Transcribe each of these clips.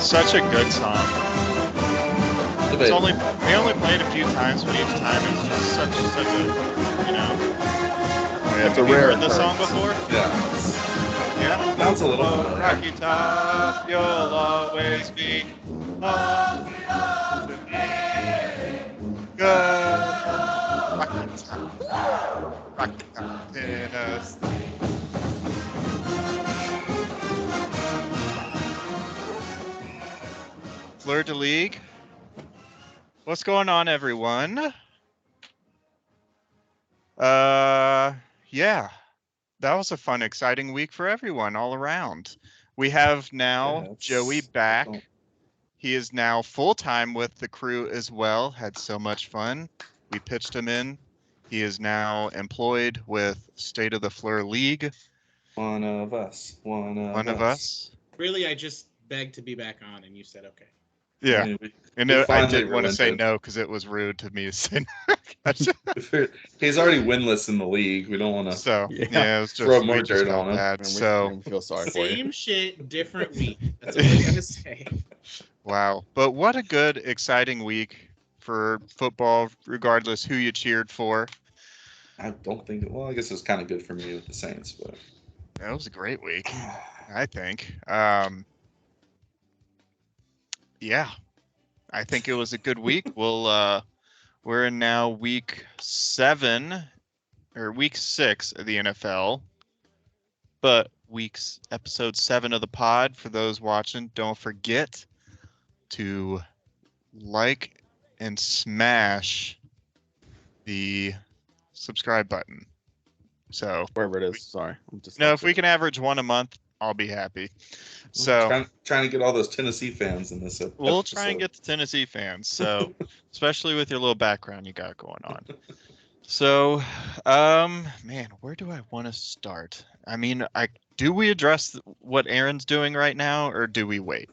Such a good song. We only played a few times, but each time it's just such a, It's a Have you rare heard this song occurrence. before? Yeah. Sounds a little familiar. Rocky Top, you'll always be good. Rocky Top, Tennessee. Fleur de League. What's going on, everyone? Yeah, that was a fun, exciting week for everyone all around. We have now Joey back. He is now full-time with the crew as well. Had so much fun. We pitched him in. He is now employed with State of the Fleur League. One of us. One of us. Really, I just begged to be back on, and you said okay. Yeah, and I didn't want to say no because it was rude to me to say no. He's already winless in the league. We don't want to. So yeah, it was just throw more dirt on him. bad. So we feel sorry for you. Same shit, different week. That's all I gotta say. Wow, but what a good, exciting week for football, regardless who you cheered for. I don't think. Well, I guess it was kind of good for me with the Saints, but that was a great week, I think. Yeah, I think it was a good week. We're in now week 6 of the NFL, but episode 7 of the pod. For those watching, don't forget to like and smash the subscribe button. So wherever it is, sorry. If we can average one a month, I'll be happy. So trying to get all those Tennessee fans in this episode. We'll try and get the Tennessee fans. So especially with your little background you got going on. So, man, where do I want to start? I mean, do we address what Aaron's doing right now, or do we wait?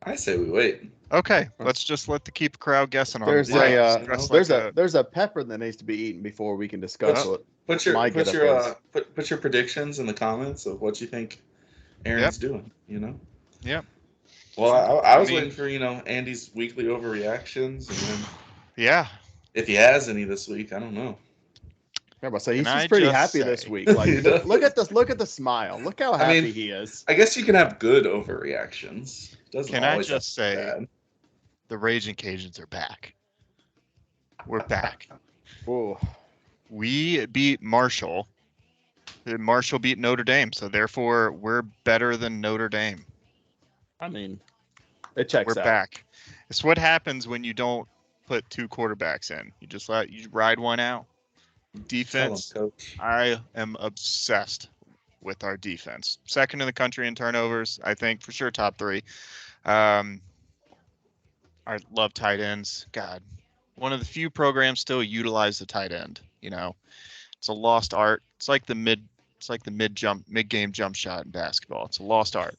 I say we wait. Okay, let's just keep the crowd guessing on there's this. There's a pepper that needs to be eaten before we can discuss it. Put your predictions in the comments of what you think Aaron's doing. Yep. Well, I was waiting for Andy's weekly overreactions, and then if he has any this week, I don't know. Yeah, but he's pretty happy this week. Like, look at this. Look at the smile. Look how happy he is. I guess you can have good overreactions. Can I just say, bad. The Raging Cajuns are back. We're back. Whoa. We beat Marshall. Marshall beat Notre Dame, so therefore we're better than Notre Dame. I mean, it checks out. We're back. It's what happens when you don't put 2 quarterbacks in. You just ride one out. Defense, I am obsessed with our defense. 2nd in the country in turnovers, I think for sure top 3. I love tight ends. God, one of the few programs still utilize the tight end. It's a lost art. It's like the mid-game jump shot in basketball. It's a lost art.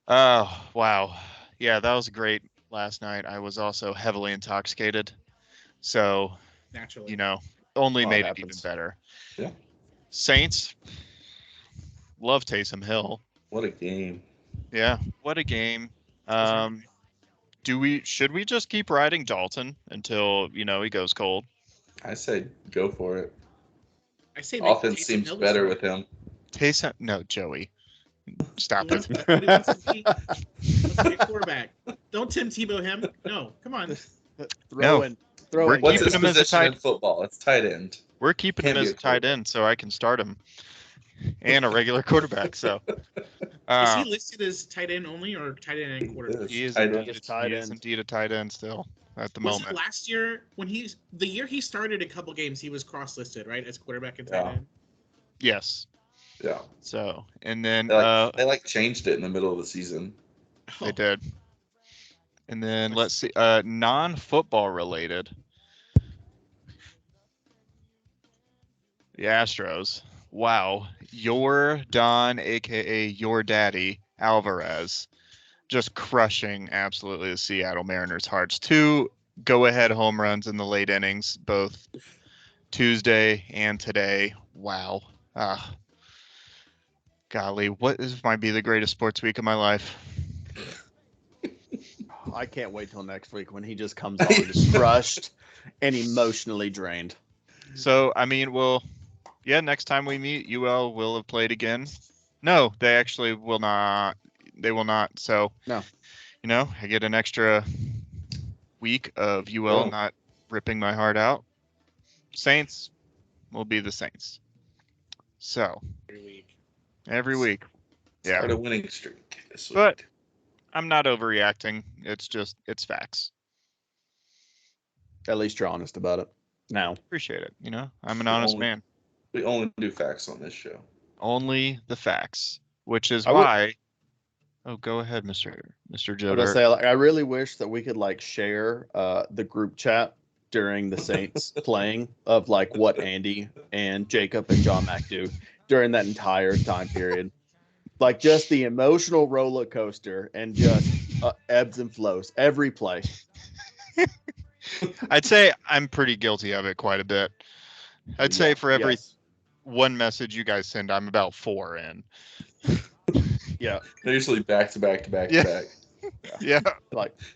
Oh, wow. Yeah, that was great last night. I was also heavily intoxicated. So, naturally, only made it even better. Yeah. Saints, love Taysom Hill. What a game. Yeah, what a game. Should we just keep riding Dalton until, he goes cold? I say go for it. I say offense seems better with him. Taysom, no, Joey. Stop it. Let's be a quarterback. Don't Tim Tebow him. No, come on. Throw in. What's his position in football? It's tight end. We're keeping him as a tight end so I can start him. And a regular quarterback. So is he listed as tight end only or tight end and quarterback? He is indeed a tight end still at the moment. Last year the year he started a couple games, he was cross-listed, right, as quarterback and tight end? Yes. Yeah. So, and then they changed it in the middle of the season. They did. And then let's see, non-football related. The Astros. Wow. Your Don, aka your daddy, Alvarez, just crushing absolutely the Seattle Mariners' hearts. 2 go-ahead home runs in the late innings, both Tuesday and today. Wow. Golly, might be the greatest sports week of my life. I can't wait till next week when he just comes on just crushed and emotionally drained. So, I mean, next time we meet, UL will have played again. No, they actually will not. They will not. So, no. I get an extra week of UL not ripping my heart out. Saints will be the Saints. So, every week. Yeah. Start a winning streak this week. But I'm not overreacting. It's facts. At least you're honest about it. Now. Appreciate it. I'm an honest man. We only do facts on this show. Only the facts, which is why. Oh, go ahead, Mr. Joe. I really wish that we could share the group chat during the Saints playing of what Andy and Jacob and John Mack do during that entire time period. Just the emotional roller coaster and just ebbs and flows every play. I'd say I'm pretty guilty of it quite a bit. I'd say for every one message you guys send, I'm about 4 in. Yeah. They're usually back to back to back to back. Yeah.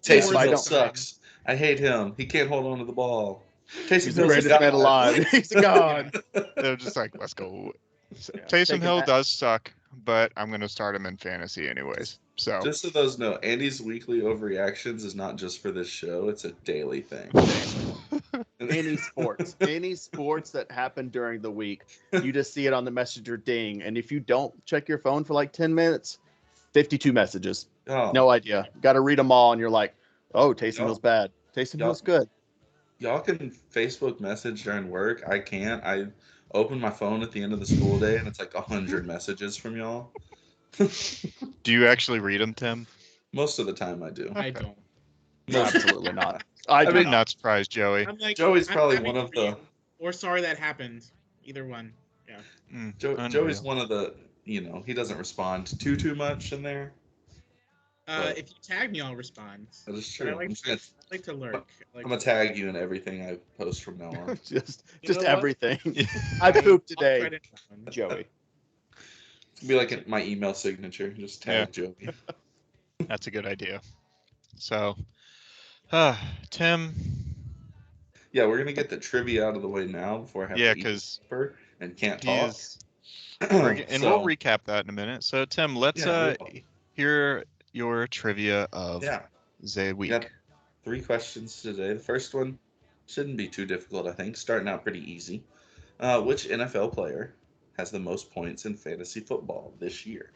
Taysom Hill sucks. I hate him. He can't hold on to the ball. He's the greatest man alive. He's a god. They're just let's go. Taysom Hill does suck, but I'm going to start him in fantasy anyways. So just so those know, Andy's weekly overreactions is not just for this show; it's a daily thing. Any sports that happen during the week, you just see it on the messenger ding, and if you don't check your phone for 10 minutes, 52 messages. Oh. No idea. Got to read them all, and you're like, "Oh, Taysom Hill's bad. Taysom Hill's good." Y'all can Facebook message during work. I can't. I open my phone at the end of the school day, and it's 100 messages from y'all. Do you actually read them, Tim? Most of the time, I do. I don't. No, absolutely not. I'm not surprised, Joey. Joey's probably one of the. Or sorry that happened. Either one. Yeah. Joey's one of the. He doesn't respond too much in there. If you tag me, I'll respond. That is true. I like to lurk. I'm gonna tag you in everything I post from now on. just everything. I pooped today, Joey. It'll be like my email signature. Just tag Joey. That's a good idea. So, Tim. Yeah, we're gonna get the trivia out of the way now before I have to eat and can't talk. And we'll recap that in a minute. So, Tim, let's hear your trivia of the week. Got 3 questions today. The first one shouldn't be too difficult, I think. Starting out pretty easy. Which NFL player has the most points in fantasy football this year?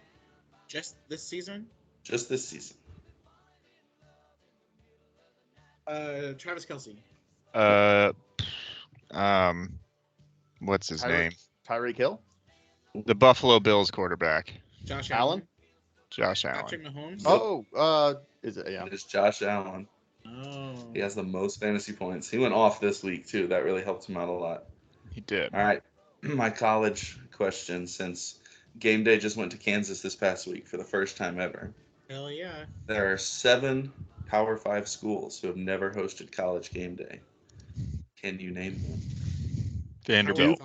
Just this season? Just this season. Travis Kelce. What's his name? Tyreek Hill? The Buffalo Bills quarterback. Josh Allen? Josh Allen. Patrick Mahomes? Oh, is it? Yeah. It's Josh Allen. Oh. He has the most fantasy points. He went off this week, too. That really helped him out a lot. He did. All right. My college question, since game day just went to Kansas this past week for the first time ever. Hell yeah. There are 7 Power 5 schools who have never hosted college game day. Can you name them? Vanderbilt.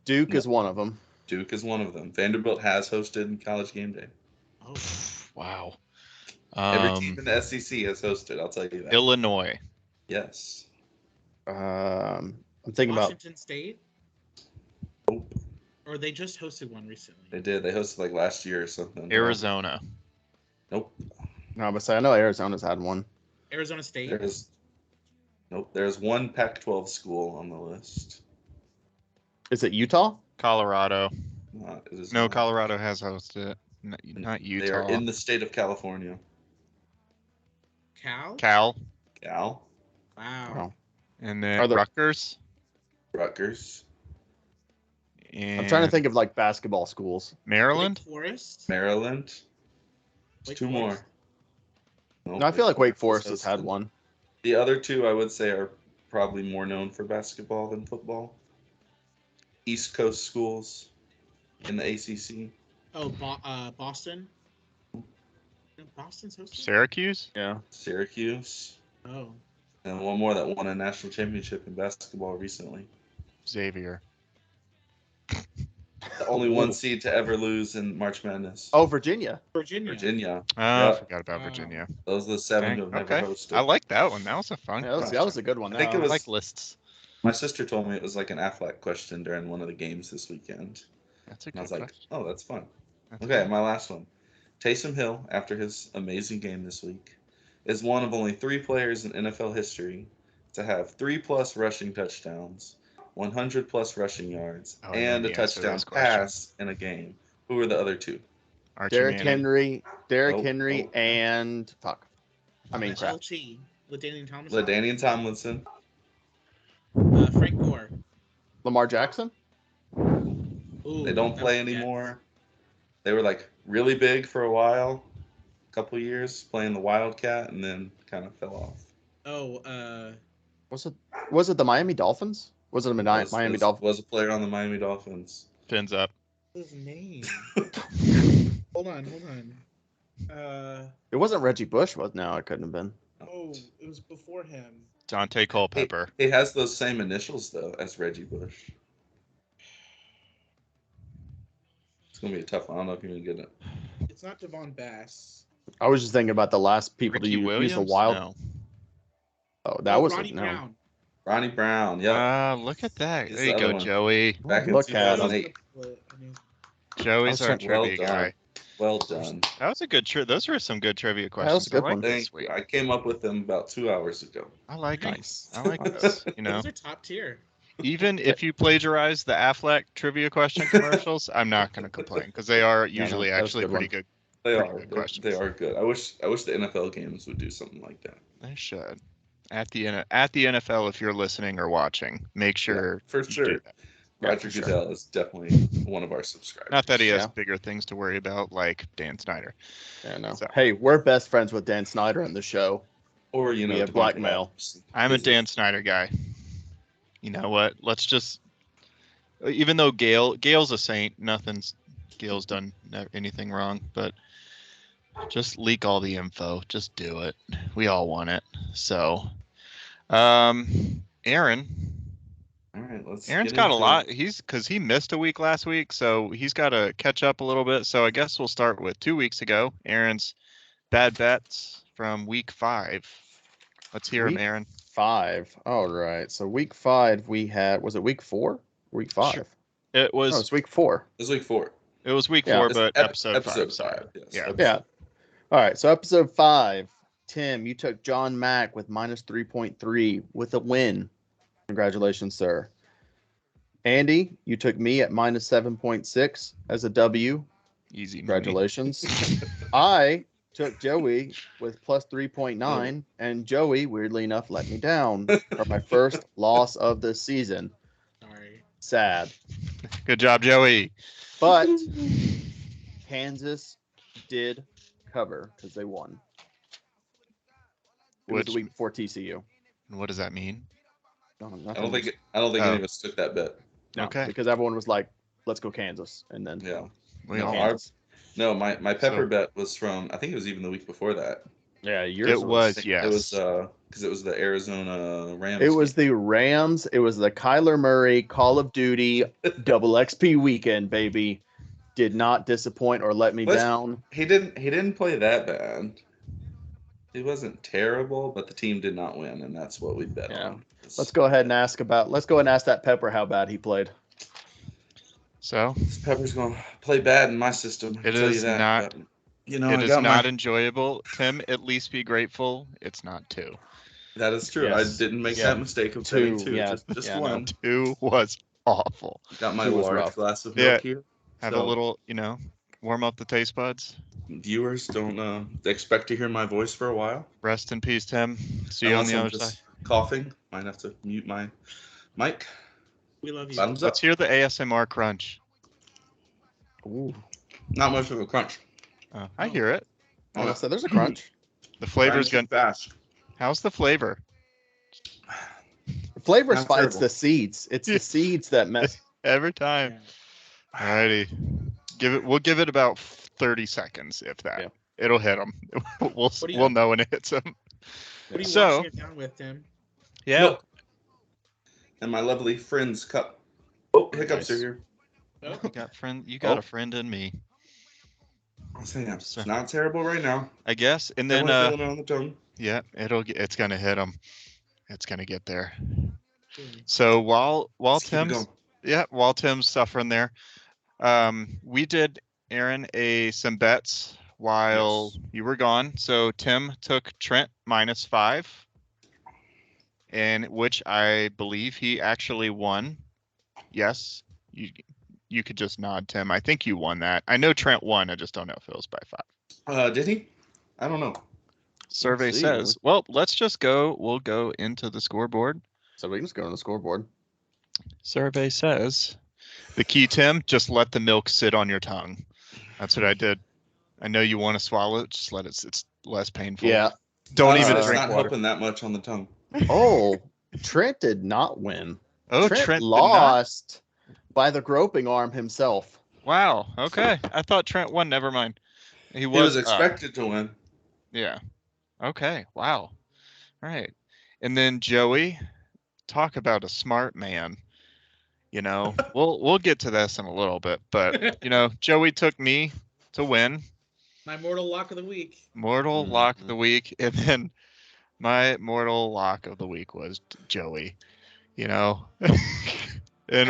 Duke is one of them. Duke is one of them. Vanderbilt has hosted college game day. Oh. Wow. Every team in the SEC has hosted, I'll tell you that. Illinois. Yes. I'm thinking Washington State? Nope. Or they just hosted one recently. They did. They hosted last year or something. Arizona. Nope. No, but I know Arizona's had one. Arizona State? There's one Pac-12 school on the list. Is it Utah? Colorado. No, Colorado has hosted it. Not Utah. They are in the state of California. Cal? Wow. And then Rutgers. And I'm trying to think of basketball schools. Maryland. Wake Forest. There's 2 more. Nope, no, I feel like Wake Forest has had one. The other 2 I would say are probably more known for basketball than football. East Coast schools in the ACC. Oh, Boston. Boston's hosting. Syracuse. Yeah. Syracuse. Oh. And one more that won a national championship in basketball recently. Xavier. only one seed to ever lose in March Madness. Oh, Virginia. Virginia. Oh, I Yep. forgot about Virginia. Those are the 7 Dang, who have never okay. hosted. I like that one. That was a fun Yeah, that was a good one. I think it I was like lists. My sister told me it was like an Affleck question during one of the games this weekend. That's a And I was good like, question. oh, that's fun. That's Okay, fun. my last one. Taysom Hill, after his amazing game this week, is one of only 3 players in NFL history to have 3+ rushing touchdowns, 100+ rushing yards, Oh, I know and a the answer to touchdown this question. pass in a game. Who are the other 2? Archie Derrick Manning. Henry, Oh. and fuck. I mean, crap. LT. LaDainian Tomlinson. LaDainian Tomlinson. Frank Gore. Lamar Jackson. Ooh, They don't play anymore. They were like really big for a while, a couple years playing the Wildcat, and then kind of fell off. Oh, Was it the Miami Dolphins? Was it the Miami Dolphins? Was a player on the Miami Dolphins. Fins up. his name. Hold on. It wasn't Reggie Bush, was no, it couldn't have been. Oh, it was before him. Dante Culpepper. He has those same initials though as Reggie Bush. It's gonna be a tough one. I don't know if you're gonna get it. It's not Devon Bass. I was just thinking about the last people Ricky to use Williams? the wild. No. Oh, that was Ronnie no. Brown. Ronnie Brown. Yep. Look at that. He's There the you other go, one. Joey. Back in Look at him. 2008. Joey's our trivia guy. Well done. That was a good those were some good trivia questions. was a good I like one. this Thank week. you. I came up with them about 2 hours ago. I like Nice. it. I like this. You know, Those are top tier. even if you plagiarize the Affleck trivia question commercials, I'm not going to complain because they are usually that was a actually good pretty one. good. They Pretty are. good questions. They are good. I wish the NFL games would do something like that. They should. At the NFL, if you're listening or watching, make sure For you do sure. that. Roger Goodell is definitely one of our subscribers. Not that he has Yeah. bigger things to worry about, like Dan Snyder. Yeah, no. So- Hey, we're best friends with Dan Snyder on the show. Or We have Devontae blackmail. Adams. I'm a He's Dan Snyder guy. You know what? Let's just, even though Gail's a saint, Gail's done anything wrong, but just leak all the info. Just do it. We all want it. So, Aaron. All right, let's. Aaron's get got a into lot. it. Because he missed a week last week, so he's got to catch up a little bit. So I guess we'll start with 2 weeks ago. Aaron's bad bets from week 5. Let's hear him, Week Aaron. 5. All right. So week 5 we had, was it week 4? Week 5. Sure. It No, was it's week 4. This is week 4. It was week Yeah. 4, It's but episode 5. episode Sorry. 5, yes. Yeah. Yeah. All right. So episode 5, Tim, you took John Mack with minus 3.3 with a win. Congratulations, sir. Andy, you took me at minus 7.6 as a W. Easy. money. Congratulations. I took Joey with plus 3.9, and Joey, weirdly enough, let me down for my first loss of the season. Sorry. Sad. Good job, Joey. But Kansas did cover because they won. It was Which, the week before TCU. what does that mean? No, I don't think any of us took that bet. Okay. Because everyone was like, let's go Kansas. And then Yeah. We No, all Kansas. my pepper So- bet was from, I think it was even the week before that. Yeah, yours It was, yes. It was because it was the Arizona Rams. It was game. the Rams. It was the Kyler Murray Call of Duty double XP weekend, baby. Did not disappoint or let me Let's- down. He didn't play that bad. He wasn't terrible, but the team did not win, and that's what we bet Yeah. on. Let's go ahead and ask that Pepper how bad he played. So This Pepper's gonna play bad in my system. It I'll tell is you that, not- but, you know, it I is got not enjoyable. Tim, at least be grateful. It's not 2. That is true. Yes. I didn't make Yeah. that mistake of betting 2. Yeah. Just Yeah, no. one. 2 was awful. Got my 2 was large rough. glass of Yeah. milk here. Have So- a little, warm up the taste buds. Viewers don't expect to hear my voice for a while. Rest in peace, Tim. See you on Unless the I'm other just side. coughing. Might have to mute my mic. We love you. Bottoms up. Let's hear the ASMR crunch. Ooh. Not much of a crunch. I hear it. Oh, so there's a crunch. The flavor's Grinding good. fast. How's the flavor? The flavor Not fights terrible. the seeds. It's the seeds that mess. Every time. Alrighty. We'll give it about 30 seconds, if that. Yeah. It'll hit them. We'll do you- we'll know when it hits them. What are you So- washing it down with, Tim? Yeah. Milk. And my lovely friend's cup. Oh, hiccups Nice. are here. Oh, You got a friend in me. I'm saying it's So- not terrible right now. I guess. And then Definitely feeling it on the tongue. yeah, it's gonna hit him. It's gonna get there. okay. So while Let's keep it Tim's going. while Tim's suffering there, we did Aaron some bets while Yes. you were gone. So Tim took Trent -5, and which I believe he actually won. Yes, you could just nod, Tim. I think you won that. I know Trent won. I just don't know if it was by 5. Did he? I don't know. Survey see. says. Well, let's just go. We'll go into the scoreboard. So we can just go on the scoreboard. Survey says the key, Tim, just let the milk sit on your tongue. That's what I did. I know you want to swallow it. Just let it. It's less painful. Yeah. Don't Honestly, even it's drink not water. helping that much on the tongue. Oh, Trent did not win. Oh, Trent Trent did not? lost by the groping arm himself. Wow. Okay. I thought Trent won. Never mind. He was, He was expected to win. Yeah. Okay. Wow. All right. And then Joey, talk about a smart man. You know, we'll get to this in a little bit, but Joey took me to win. My mortal lock of the week. Mortal lock of the week, and then my mortal lock of the week was Joey. And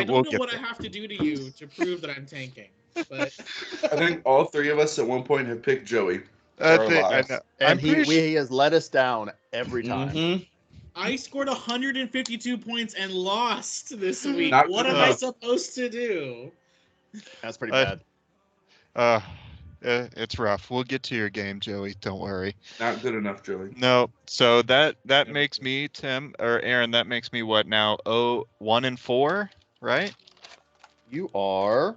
I we'll don't know get what there. I have to do to you to prove that I'm tanking, but I think all three of us at one point have picked Joey. I Our think I lives. know. And I'm pretty he has let us down every time. Mhm. I scored 152 points and lost this week. Not What good am I enough. supposed to do? That's pretty bad. It's rough. We'll get to your game, Joey. Don't worry. Not good enough, Joey. No, so that makes me Tim or Aaron. That makes me what now? 1-4, right? You are.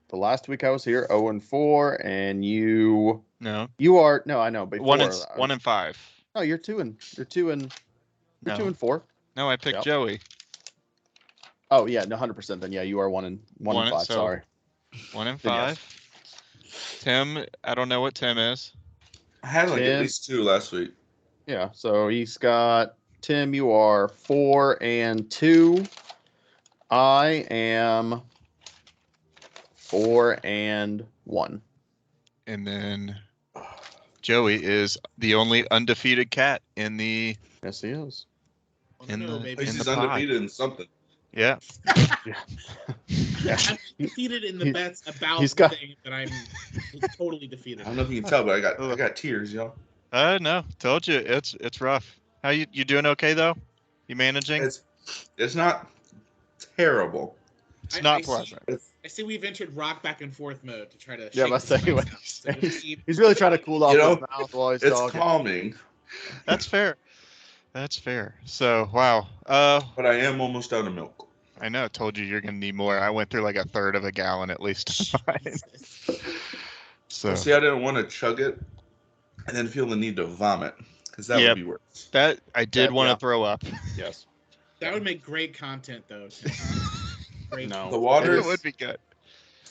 The last week I was here, 0-4, and you No, are no, I know before 1-5. No, you're 2-4. No, I picked Yep. Joey. Oh yeah, no, 100%. Then yeah, you are 1-5. So- Sorry. 1-5. Tim, I don't know what Tim is. I had like at Tim. least 2 last week. Yeah, so he's got Tim. You are 4-2. I am 4-1. And then Joey is the only undefeated cat in the Yes, he is. Well, In no, the- baby. At least in he's the pie. undefeated in something. yeah. I'm defeated in the he- bets about he's the got- thing that I'm totally defeated. I don't know if you can tell, but I got tears, y'all. No, told you it's rough. How you doing? Okay though? You managing? It's not terrible. It's not I see- pleasant. I see we've entered rock back and forth mode to try to. Yeah, shake but the spice anyway, out. So just keep- he's really trying to cool off You know, his mouth while he's It's talking. calming, That's fair. That's fair. So wow. but I am almost out of milk. I know. I told you you're gonna need more. I went through like a third of a gallon at least. of mine. Jesus. So Well, see, I didn't want to chug it and then feel the need to vomit because that Yep. would be worse. that I did Yeah, want to yeah. throw up. Yes. That would make great content, though. Great. No. The water It would be good.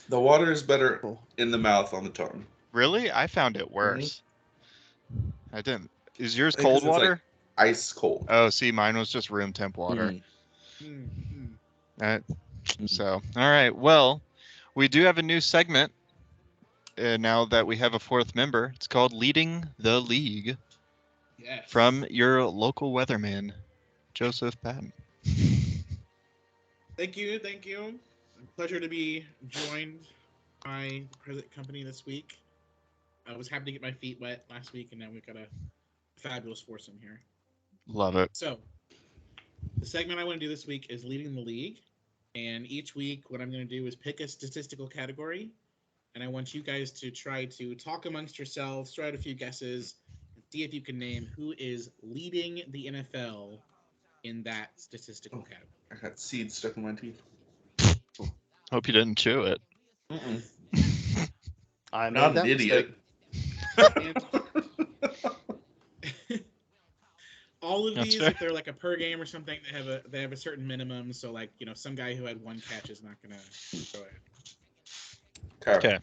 The water is better in the mouth on the tongue. Really? I found it worse. I didn't. Is yours I think 'cause cold it's, like, water? Ice cold. Oh, see, mine was just room temp water. Mm. Mm, mm. So, all right. Well, we do have a new segment now that we have a fourth member. It's called Leading the League Yes. from your local weatherman, Joseph Patton. Thank you. Pleasure to be joined by the present company this week. I was happy to get my feet wet last week, and now we've got a fabulous foursome here. Love it. So, the segment I want to do this week is leading the league. And each week, what I'm going to do is pick a statistical category. And I want you guys to try to talk amongst yourselves, throw out a few guesses, and see if you can name who is leading the NFL in that statistical category. I got seeds stuck in my teeth. Hope you didn't chew it. I made Not that an idiot. All of That's these, fair. if they're like a per game or something, they have a certain minimum. So like, some guy who had one catch is not gonna throw it. Okay.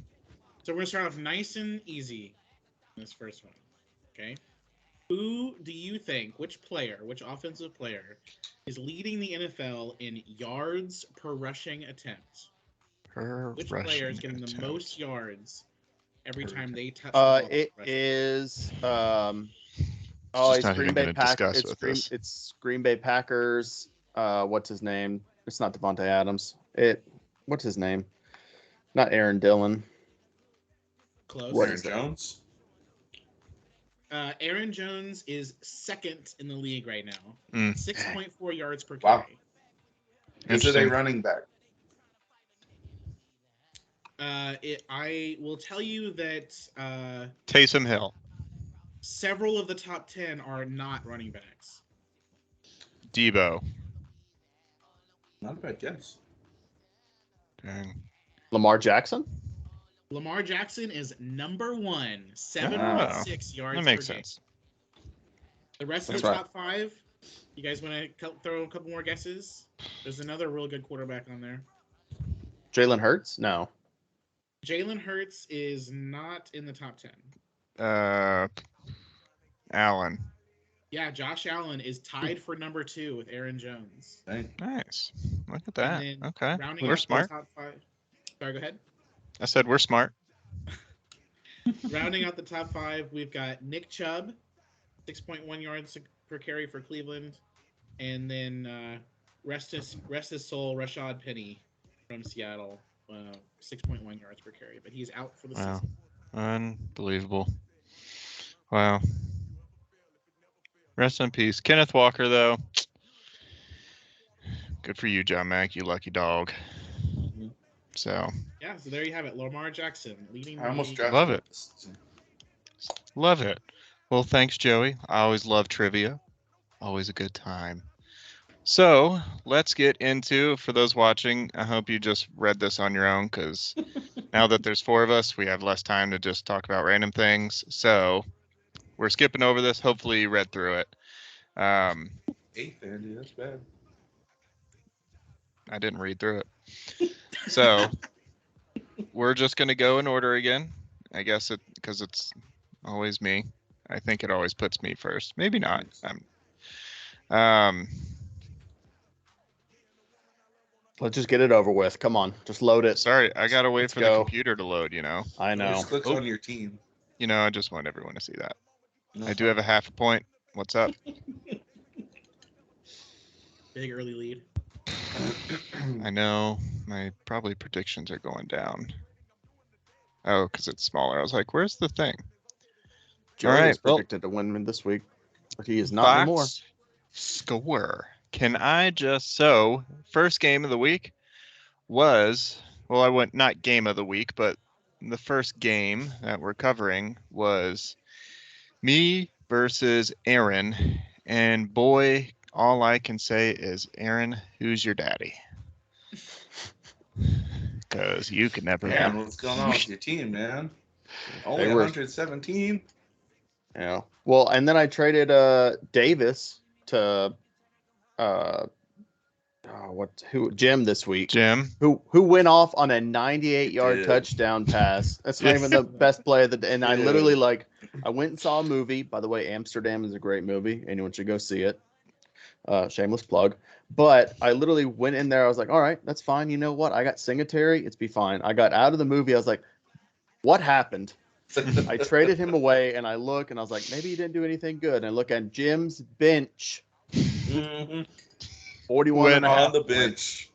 So we're gonna start off nice and easy in this first one. Okay. Who do you think, which offensive player, is leading the NFL in yards per rushing attempt? Which player is getting the most yards every time they touch the ball? It is. Just It's not Green even Bay gonna Packers. discuss with this. It's Green Bay Packers. What's his name? It's not Devontae Adams. What's his name? Not Aaron Dillon. Close. What Aaron is that? Jones. Aaron Jones is second in the league right now. 6.4 yards per Wow. carry. Is it a running back? I will tell you that Taysom Hill. several of the top 10 are not running backs. Debo. Not a bad guess. Dang. Lamar Jackson. Lamar Jackson is number 1, 7.6 yards That makes per game. sense. The rest of That's the right. top 5, you guys want to throw a couple more guesses? There's another real good quarterback on there. Jalen Hurts? No. Jalen Hurts is not in the top 10. Allen. Yeah, Josh Allen is tied for number 2 with Aaron Jones. Dang. Nice. Look at that. And then Okay. rounding We're out smart. the top 5. Sorry, go ahead. I said we're smart. Rounding out the top 5, we've got Nick Chubb, 6.1 yards per carry for Cleveland, and then rest his soul, Rashad Penny from Seattle, 6.1 yards per carry, but he's out for the Wow. season. Unbelievable. Wow. Rest in peace. Kenneth Walker, though. Good for you, John Mack, you lucky dog. So. Yeah, so there you have it. Lamar Jackson leading. I almost drafted Love it. this. Love it. Well, thanks, Joey. I always love trivia. Always a good time. So let's get into, for those watching, I hope you just read this on your own, because now that there's 4 of us, we have less time to just talk about random things. So we're skipping over this. Hopefully you read through it. 8th, Andy. That's bad. I didn't read through it. So we're just going to go in order again. I guess because it's always me. I think it always puts me first. Maybe not. Let's just get it over with. Come on, just load it. Sorry, I gotta wait Let's for go. the computer to load. I know. Just clicks on your team. I just want everyone to see that. No. I do have a half a point. What's up? Big early lead. I know my probably predictions are going down. Oh, because it's smaller. I was like, where's the thing? Joey All right, is predicted to win this week, but he is not Box anymore. score. Can I just first game of the week was, well, I went not game of the week, but the first game that we're covering was me versus Aaron, and boy, all I can say is, Aaron, who's your daddy? Because you can never Man, what's going on with your team, man? Only They were- 117? Yeah. Well, and then I traded Davis to Jim this week. Jim. Who went off on a 98-yard Dude. touchdown pass. That's not even the best play of the day. And I Dude. literally I went and saw a movie. By the way, Amsterdam is a great movie. Anyone should go see it. Shameless plug. But I literally went in there. I was like, all right, that's fine. You know what? I got Singletary. It's be fine. I got out of the movie. I was like, what happened? I traded him away, and I look, and I was like, maybe he didn't do anything good. And I look at Jim's bench. Mm-hmm. 41 and a half On the bench.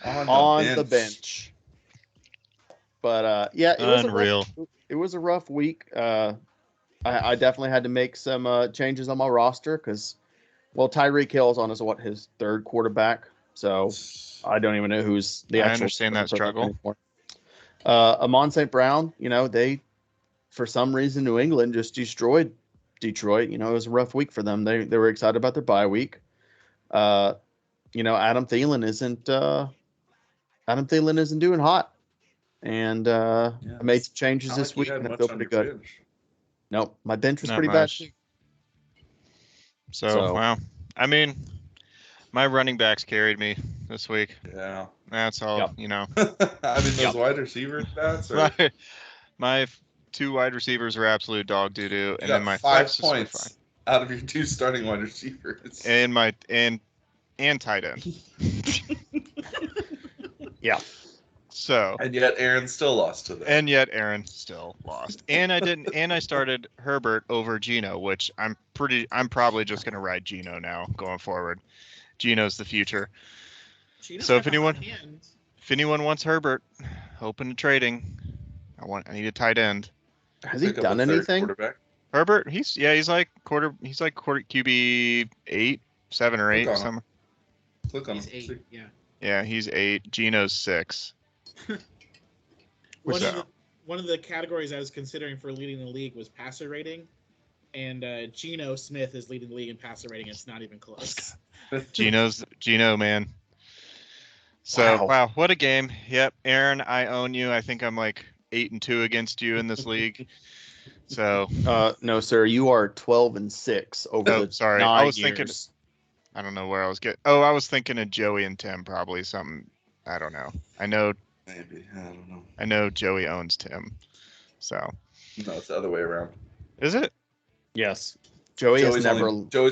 on the bench. But yeah, it was a rough week. I definitely had to make some changes on my roster because, well, Tyreek Hill's on his 3rd quarterback, so I don't even know who's the actual. I understand that struggle. Anymore. Amon St. Brown, they, for some reason, New England just destroyed Detroit. It was a rough week for them. They were excited about their bye week. Adam Thielen isn't doing hot. And I made some changes this week, and I feel pretty good. Nope, my bench was Not pretty much. bad. So, wow. I mean, my running backs carried me this week. Yeah. That's all, I mean, those wide receiver stats My 2 wide receivers are absolute dog doo-doo. And then my 5 flex is fine. points out of your 2 starting wide receivers. And tight end. Yeah. So. And yet Aaron still lost to that. And yet Aaron still lost. And I started Herbert over Geno, which I'm probably just gonna ride Geno now going forward. Geno's the future. Gino's So got the hot hand. if anyone wants Herbert, open to trading. I need a tight end. Has he done anything? Herbert, he's like quarter QB 8, 7 or 8 somewhere. Click on He's him. 8, yeah. Yeah, he's 8. Geno's 6. One of the categories I was considering for leading the league was passer rating, and Geno Smith is leading the league in passer rating. It's not even close. Geno, man. So wow, what a game! Yep, Aaron, I own you. I think I'm like 8-2 against you in this league. So no, sir, you are 12-6 over the sorry. 9 I was years. thinking. I don't know where I was getting. Oh, I was thinking of Joey and Tim, probably something. I don't know. Maybe. I don't know. I know Joey owns Tim. So. No, it's the other way around. Is it? Yes. Joey's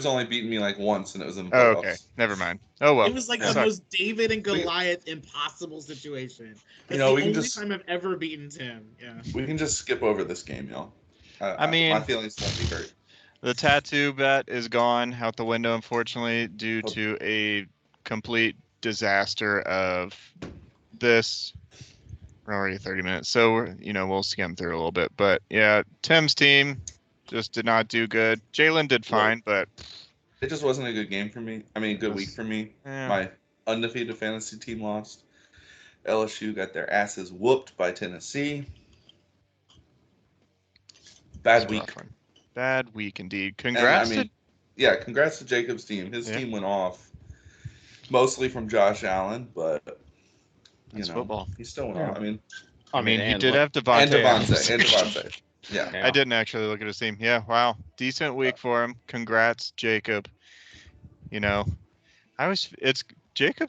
only beaten me like once, and it was in the playoffs. Oh, okay. Never mind. Oh well. It was like the most David and Goliath impossible situation. That's the only time I've ever beaten Tim. Yeah. We can just skip over this game, y'all. I mean, my feelings won't be hurt. The tattoo bet is gone out the window, unfortunately, due to a complete disaster of this. We're already 30 minutes, so we'll skim through a little bit. But yeah, Tim's team just did not do good. Jalen did fine, but it just wasn't a good game for me. I mean, a good week for me. Yeah. My undefeated fantasy team lost. LSU got their asses whooped by Tennessee. Bad week. Bad week indeed. Congrats to Jacob's team. His team went off mostly from Josh Allen, but football. He still went off. I mean, he did have Devontae. And Devontae. Yeah. I didn't actually look at his team. Yeah, wow. Decent week for him. Congrats, Jacob. Jacob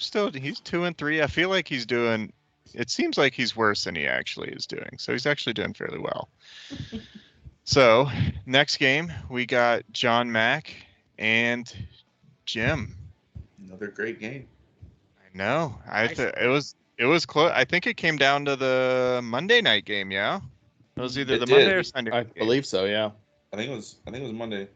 still, he's 2-3. I feel like it seems like he's worse than he actually is doing. So he's actually doing fairly well. So next game, we got John Mack and Jim. Another great game. I know. It was close. I think it came down to the Monday night game. Yeah, it was either Monday or Sunday. I believe so. Yeah. I think it was Monday.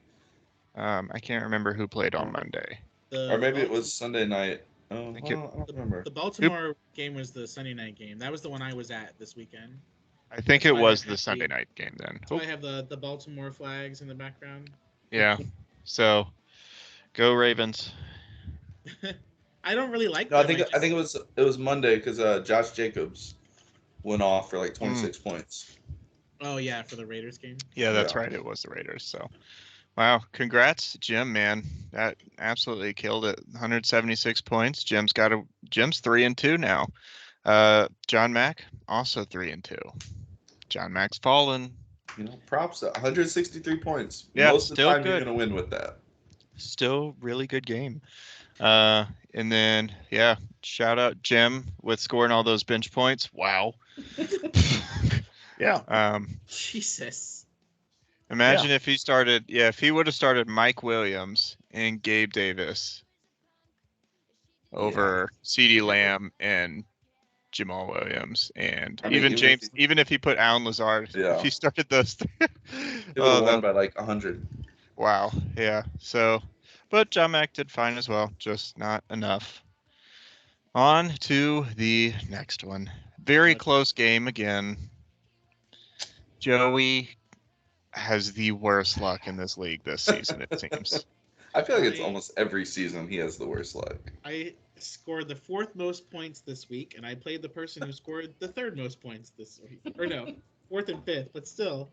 I can't remember who played on Monday. Or maybe it was Sunday night. I don't remember. The Baltimore game was the Sunday night game. That was the one I was at this weekend. I think it was the Sunday night game then. So I have the Baltimore flags in the background. Yeah. So, go Ravens. I don't really like. No, I think it was Monday because Josh Jacobs went off for like 26 points. Oh yeah, for the Raiders game. Yeah, that's right. It was the Raiders. So, wow, congrats, Jim, man. That absolutely killed it. 176 points. Jim's 3-2 now. John Mack also 3-2. John Mack's fallen. Props. 163 points. Yeah, most of the time good. You're gonna win with that. Still really good game. And then shout out Jim with scoring all those bench points. Wow. Yeah. Jesus. Imagine if he would have started Mike Williams and Gabe Davis over CeeDee Lamb and Jamal Williams, and even if he put Allen Lazard, if he started those three, it would have won by like 100. Wow. Yeah. So, but John Mack did fine as well, just not enough. On to the next one. Very close game again. Joey has the worst luck in this league this season, it seems. I feel like it's almost every season he has the worst luck. I scored the 4th most points this week, and I played the person who scored the 3rd most points this week. Or no, 4th and 5th, but still.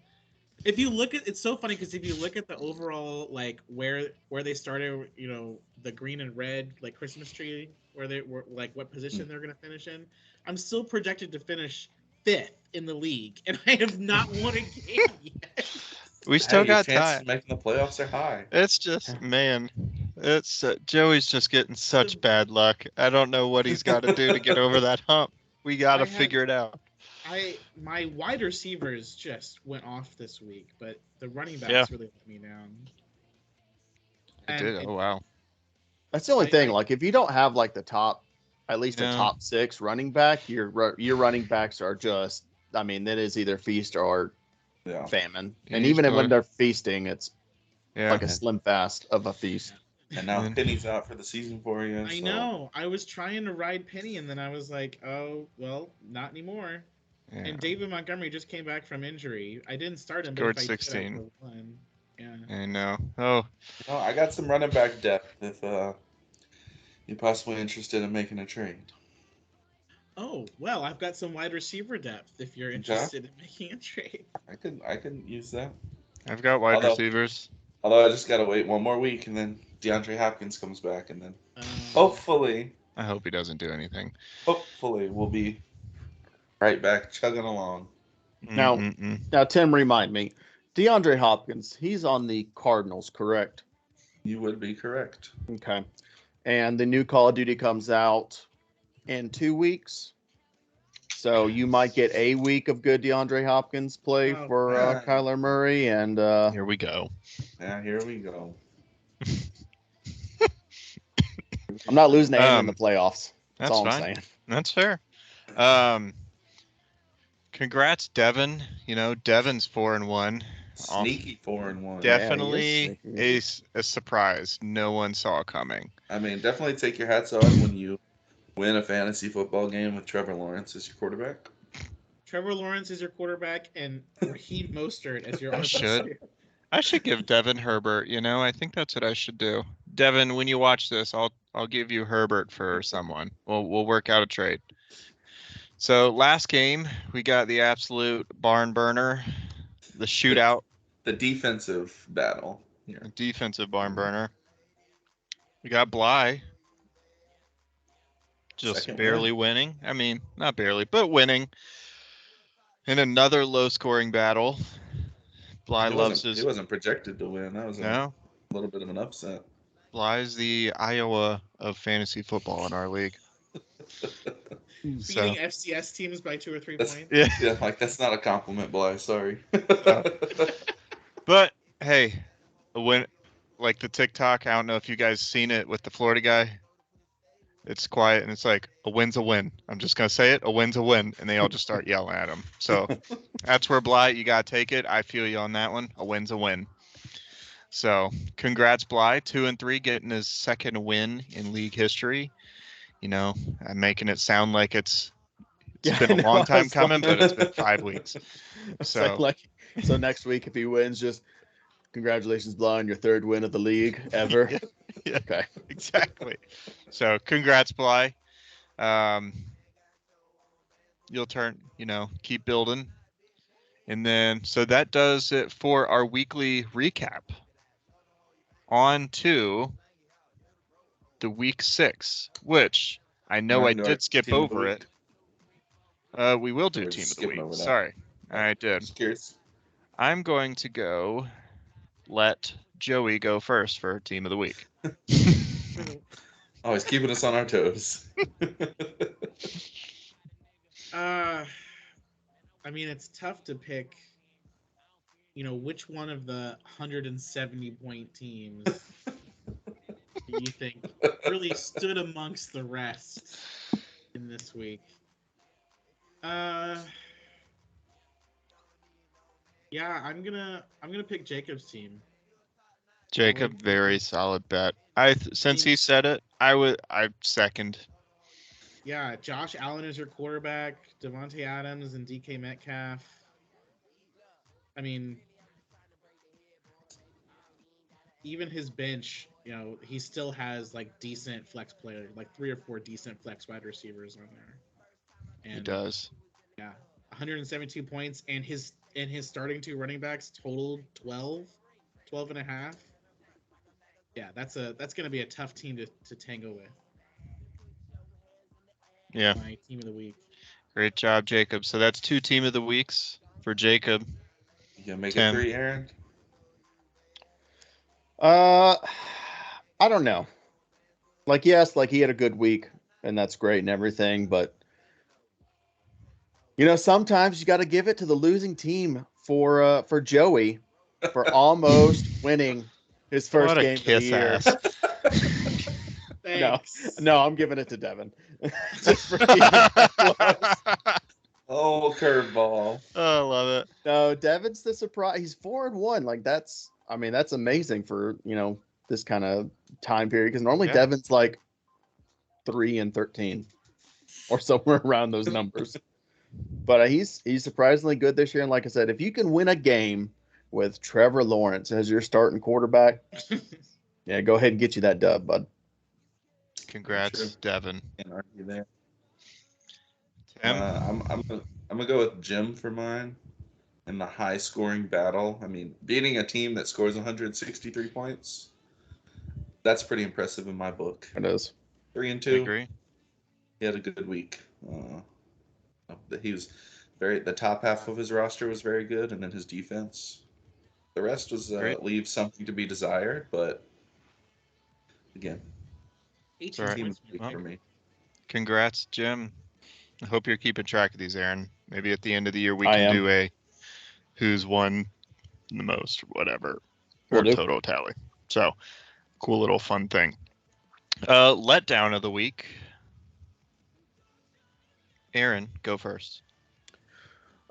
If you look at, it's so funny because if you look at the overall, like where they started, the green and red, like Christmas tree, where they were, like what position they're going to finish in, I'm still projected to finish 5th in the league, and I have not won a game yet. We still got time. Making the playoffs are high. It's just, man, it's Joey's just getting such bad luck. I don't know what he's got to do to get over that hump. We got to figure it out. My wide receivers just went off this week, but the running backs really let me down. I did. Oh wow. That's the only thing. Like, if you don't have like the top, at least a top 6 running back, your running backs are just. I mean, that is either feast or famine. And even when they're feasting, it's like a slim fast of a feast. And now Penny's out for the season for you. I know. I was trying to ride Penny, and then I was like, oh, well, not anymore. Yeah. And David Montgomery just came back from injury. I didn't start him, Scored but if I 16. did, I won. Yeah. I know. Oh. I got some running back depth if you're possibly interested in making a trade. Oh, well, I've got some wide receiver depth if you're interested in making a trade. I can use that. I've got wide receivers. Although I just got to wait one more week, and then DeAndre Hopkins comes back, and then hopefully... I hope he doesn't do anything. Hopefully we'll be right back chugging along. Now, Tim, remind me. DeAndre Hopkins, he's on the Cardinals, correct? You would be correct. Okay. And the new Call of Duty comes out in 2 weeks. So you might get a week of good DeAndre Hopkins play for Kyler Murray. And here we go. Yeah, here we go. I'm not losing to him in the playoffs. That's all I'm saying. That's fair. Congrats, Devin. Devin's 4-1. Sneaky 4-1. Definitely a surprise. No one saw coming. I mean, definitely take your hats off when you win a fantasy football game with Trevor Lawrence as your quarterback. Trevor Lawrence is your quarterback, and Raheem Mostert as your I should give Devin Herbert. I think that's what I should do. Devin, when you watch this, I'll give you Herbert for someone. We'll work out a trade. So last game, we got the absolute barn burner, the shootout. The defensive battle. Yeah. Defensive barn burner. We got Bly. Just barely winning. I mean, not barely, but winning. In another low-scoring battle. Bly loves his... He wasn't projected to win. That was a little bit of an upset. Bly's the Iowa of fantasy football in our league. Beating FCS teams by 2 or 3 points. Yeah, like that's not a compliment, Bly. Sorry. But hey, a win, like the TikTok. I don't know if you guys seen it with the Florida guy. It's quiet and it's like a win's a win. I'm just gonna say it. A win's a win, and they all just start yelling at him. So that's where Bly, you gotta take it. I feel you on that one. A win's a win. So congrats, Bly. 2-3, getting his second win in league history. I'm making it sound like it's been a long time coming, but it's been 5 weeks. So next week, if he wins, just congratulations, Bly, on your 3rd win of the league ever. Yeah, okay, exactly. So congrats, Bly. You'll keep building. And then, so that does it for our weekly recap. On to the week 6, which I know I did skip over it. We will do team of the week. Sorry, I did. Just curious. I'm going to let Joey go first for team of the week. Always keeping us on our toes. I mean, it's tough to pick, which one of the 170-point teams do you think really stood amongst the rest in this week? Yeah, I'm gonna pick Jacob's team. Jacob, very solid bet. Since he said it, I second. Yeah, Josh Allen is your quarterback, Devontae Adams and DK Metcalf. I mean, even his bench, he still has like decent flex players, like 3 or 4 decent flex wide receivers on there. And, he does. Yeah, 172 points, and his starting 2 running backs totaled 12 and a half. Yeah, that's going to be a tough team to tango with. Yeah. My team of the week. Great job, Jacob. So that's 2 team of the weeks for Jacob. You gonna make it 3, Aaron? I don't know. Yes, he had a good week, and that's great and everything, but sometimes you got to give it to the losing team for Joey for almost winning His first What a game of the kiss year. ass. Thanks. No, I'm giving it to Devin. Just for keeping it close. Oh, curveball. Oh, I love it. No, Devin's the surprise. He's 4-1. Like that's amazing for this kind of time period. Because normally Yeah. Devin's like 3-13 or somewhere around those numbers. But he's surprisingly good this year. And like I said, if you can win a game with Trevor Lawrence as your starting quarterback, yeah, go ahead and get you that dub, bud. Congrats, Devin. Can't argue there. Tim? I'm gonna go with Jim for mine in the high scoring battle. I mean, beating a team that scores 163 points, that's pretty impressive in my book. It is. 3-2. Agree. He had a good week. He was the top half of his roster was very good, and then his defense. The rest was Great. leaves something to be desired, but again, 18 All right. team points. is big for me. Congrats, Jim. I hope you're keeping track of these, Aaron. Maybe at the end of the year we I can am. do a who's won the most, or whatever, Will or do. total tally. So, cool little fun thing. Letdown of the week. Aaron, go first.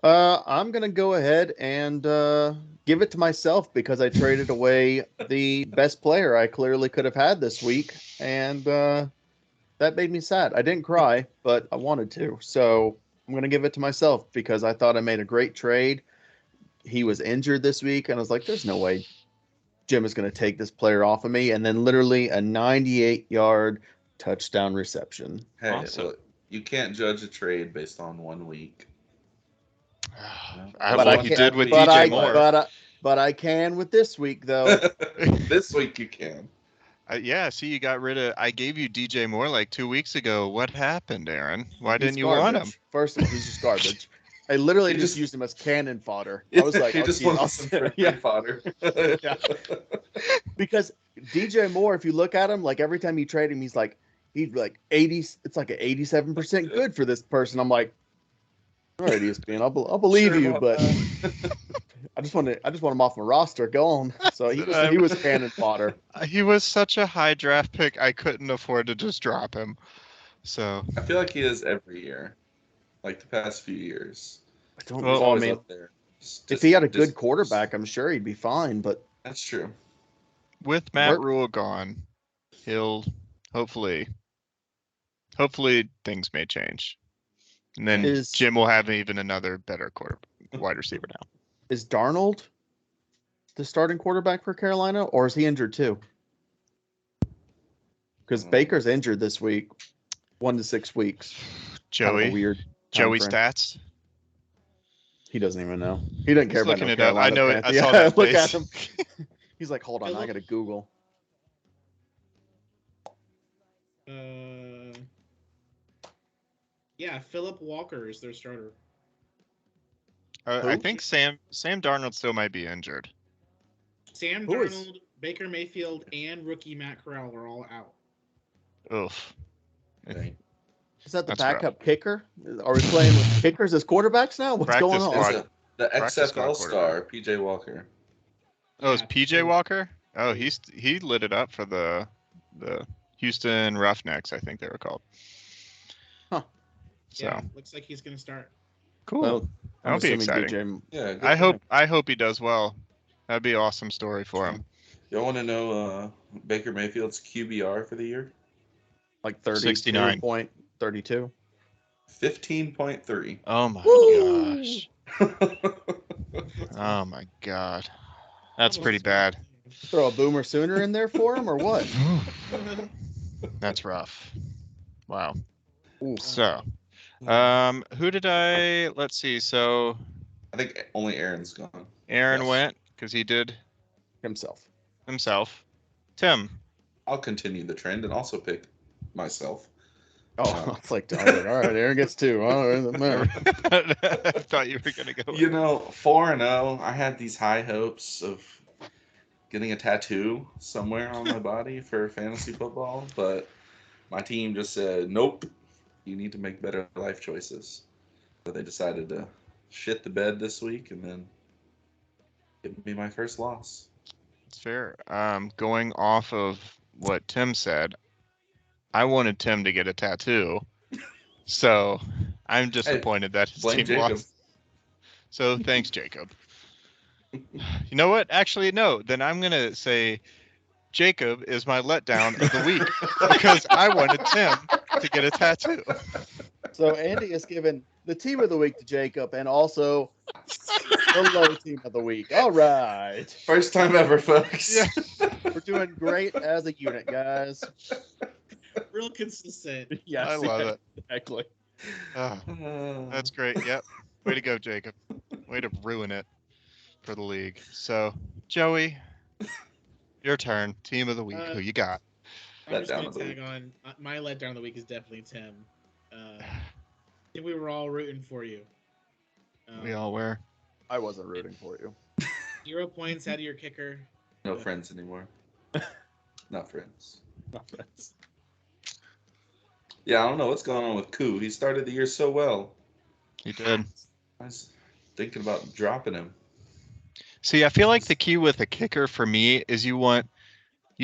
I'm gonna go ahead and give it to myself because I traded away the best player I clearly could have had this week, and that made me sad. I didn't cry, but I wanted to. So I'm gonna give it to myself because I thought I made a great trade. He was injured this week, and I was like, "There's no way Jim is gonna take this player off of me." And then literally a 98-yard touchdown reception. Hey, Awesome. look, you can't judge a trade based on 1 week. But Well, I you can't- did with But DJ I, Moore. but I can with this week though. This week you can. Yeah, see, you got rid of. I gave you DJ Moore like 2 weeks ago. What happened, Aaron? Why He's didn't you want him? garbage. First of all, he's just garbage. I literally He just just- used him as cannon fodder. I was like, he oh, just geez, wants I'll some sit- free yeah, fodder. Yeah. Because DJ Moore, if you look at him, like every time you trade him, he's like 80. It's like an 87% good for this person. I'm like, all right, ESPN, I'll believe Sure you, about but that. I just want him off my roster. Go on. So he was cannon fodder. He was such a high draft pick. I couldn't afford to just drop him. So I feel like he is every year, like the past few years. I don't. Well, He's I always mean, up there. if he had a good quarterback, I'm sure he'd be fine. But That's true. with Matt Work- Rule gone, he'll hopefully things may change, and then Is- Jim will have even another better wide receiver now. is Darnold the starting quarterback for Carolina, or is he injured too? Because Baker's injured this week, 1 to 6 weeks. Kind of a Joey, weird time Joey frame. stats. He doesn't even know. He doesn't care He's about no looking it up. I Carolina know it. I Panthers. saw Yeah, that look face. at him. He's like, hold on, I gotta Google. Yeah, Philip Walker is their starter. I Who? think Sam Darnold still might be injured. Sam Who is- Darnold, Baker Mayfield, and rookie Matt Corral are all out. Oof. Okay. Is that the That's rough. backup kicker? Are we playing with kickers as quarterbacks now? What's Practice going on? squad. It's the Practice squad XFL star, PJ Walker. Oh, is Yeah, PJ so- Walker? Oh, he lit it up for the Houston Roughnecks, I think they were called. Huh. So Yeah, looks like he's gonna start. cool. Well, I'm That'll be assuming exciting. DJ. Yeah. good I for him. hope he does well. That'd be an awesome story for him. Y'all want to know Baker Mayfield's QBR for the year? Like 69. 32.32. 15.3. Oh my Woo! gosh. Oh my god. That's Almost pretty as bad. Throw a Boomer Sooner in there for him or what? bad. That's rough. Wow. Ooh. So, who did let's see. So I think only Aaron's gone. Aaron Yes. went because he did Himself. himself. Tim. I'll continue the trend and also pick myself. Oh, it's like, all right, Aaron gets 2. All right, doesn't matter. I thought you were gonna go. You know, 4-0. I had these high hopes of getting a tattoo somewhere on my body for fantasy football, but my team just said, nope, you need to make better life choices. So they decided to shit the bed this week and then give me my first loss. That's fair. Going off of what Tim said, I wanted Tim to get a tattoo, so I'm disappointed that his blame team Jacob. lost. So thanks, Jacob. You know what? Actually, no. Then I'm gonna say Jacob is my letdown of the week because I wanted Tim to get a tattoo. So Andy has given the team of the week to Jacob and also the low team of the week. All right. First time ever, folks. Yeah. We're doing great as a unit, guys. Real consistent. Yes, I love it. Exactly. Ah, that's great. Yep. Way to go, Jacob. Way to ruin it for the league. So, Joey, your turn. Team of the week. Who you got? I'm just Letdown going of to the tag week. on. My letdown of the week is definitely Tim. I think we were all rooting for you. We all were. I wasn't rooting for you. 0 points out of your kicker. No friends anymore. Not friends. Not friends. Yeah, I don't know what's going on with Koo. He started the year so well. He did. I was thinking about dropping him. See, I feel like the key with a kicker for me is you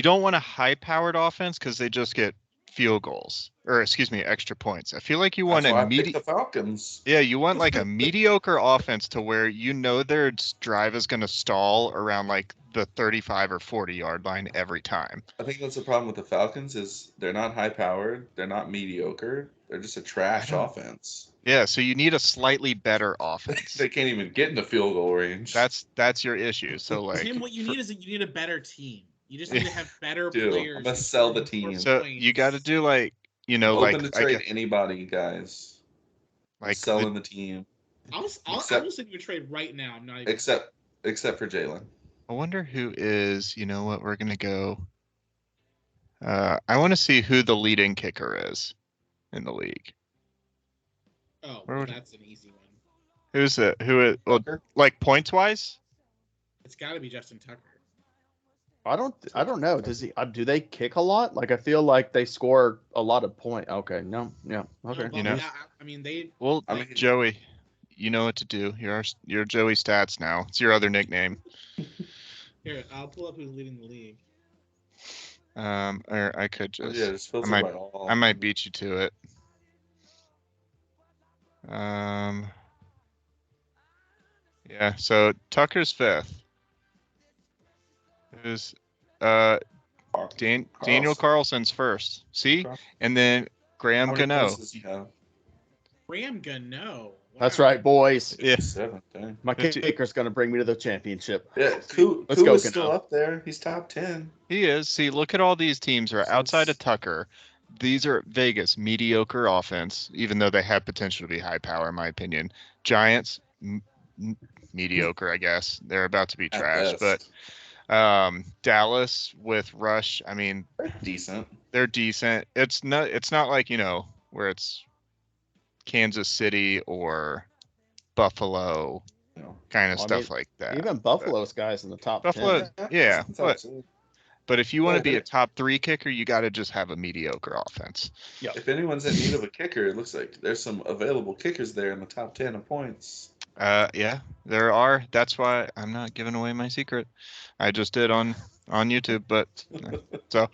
don't want a high-powered offense because they just get field goals or excuse me, extra points. I feel like you want That's why a I picked the Falcons. Yeah, you want like a mediocre offense to where you know their drive is going to stall around like the 35 or 40 yard line every time. I think that's the problem with the Falcons is they're not high powered, they're not mediocre, they're just a trash offense. Yeah, so you need a slightly better offense. They can't even get into field goal range. That's your issue. So like Tim, what you need is you need a better team. You just need to have better players. I'm gonna sell the team. So you got to do like I'm open to trade anybody, guys. Like selling the team. I will send you a trade right now. I'm not even except for Jalen. I wonder who is. You know what? We're gonna go. I want to see who the leading kicker is in the league. Oh, that's an easy one. Who's it? Well, like points wise? It's got to be Justin Tucker. I don't know. Does he? Do they kick a lot? Like I feel like they score a lot of points. Okay, no, yeah, okay. No, You know, I mean they. Well, I mean, Joey, you know what to do. You're Joey Stats now. It's your other nickname. Here, I'll pull up who's leading the league. Or I could just. Yeah, just filter by all. I might beat you to it. Yeah. So Tucker's 5th. Who's Daniel Carlson's first. See, and then Graham Gano. Graham Gano. Wow. That's right, boys. Yeah. 7th, dang. My kicker's gonna bring me to the championship. Yeah, Let's Koo go, is still Gano. up there. He's top 10. He is. See, look at all these teams are outside of Tucker. These are Vegas, mediocre offense, even though they have potential to be high power, in my opinion. Giants, mediocre, I guess. They're about to be trash, but Dallas with Rush, I mean, they're decent. It's not like, where it's Kansas City or Buffalo, kind of stuff like that. Even Buffalo's guys in the top 10. Yeah, but if you want to be a it. top 3 kicker, you got to just have a mediocre offense. Yeah. If anyone's in need of a kicker, it looks like there's some available kickers there in the top 10 of points. Yeah, there are. That's why I'm not giving away my secret. I just did on YouTube, but so,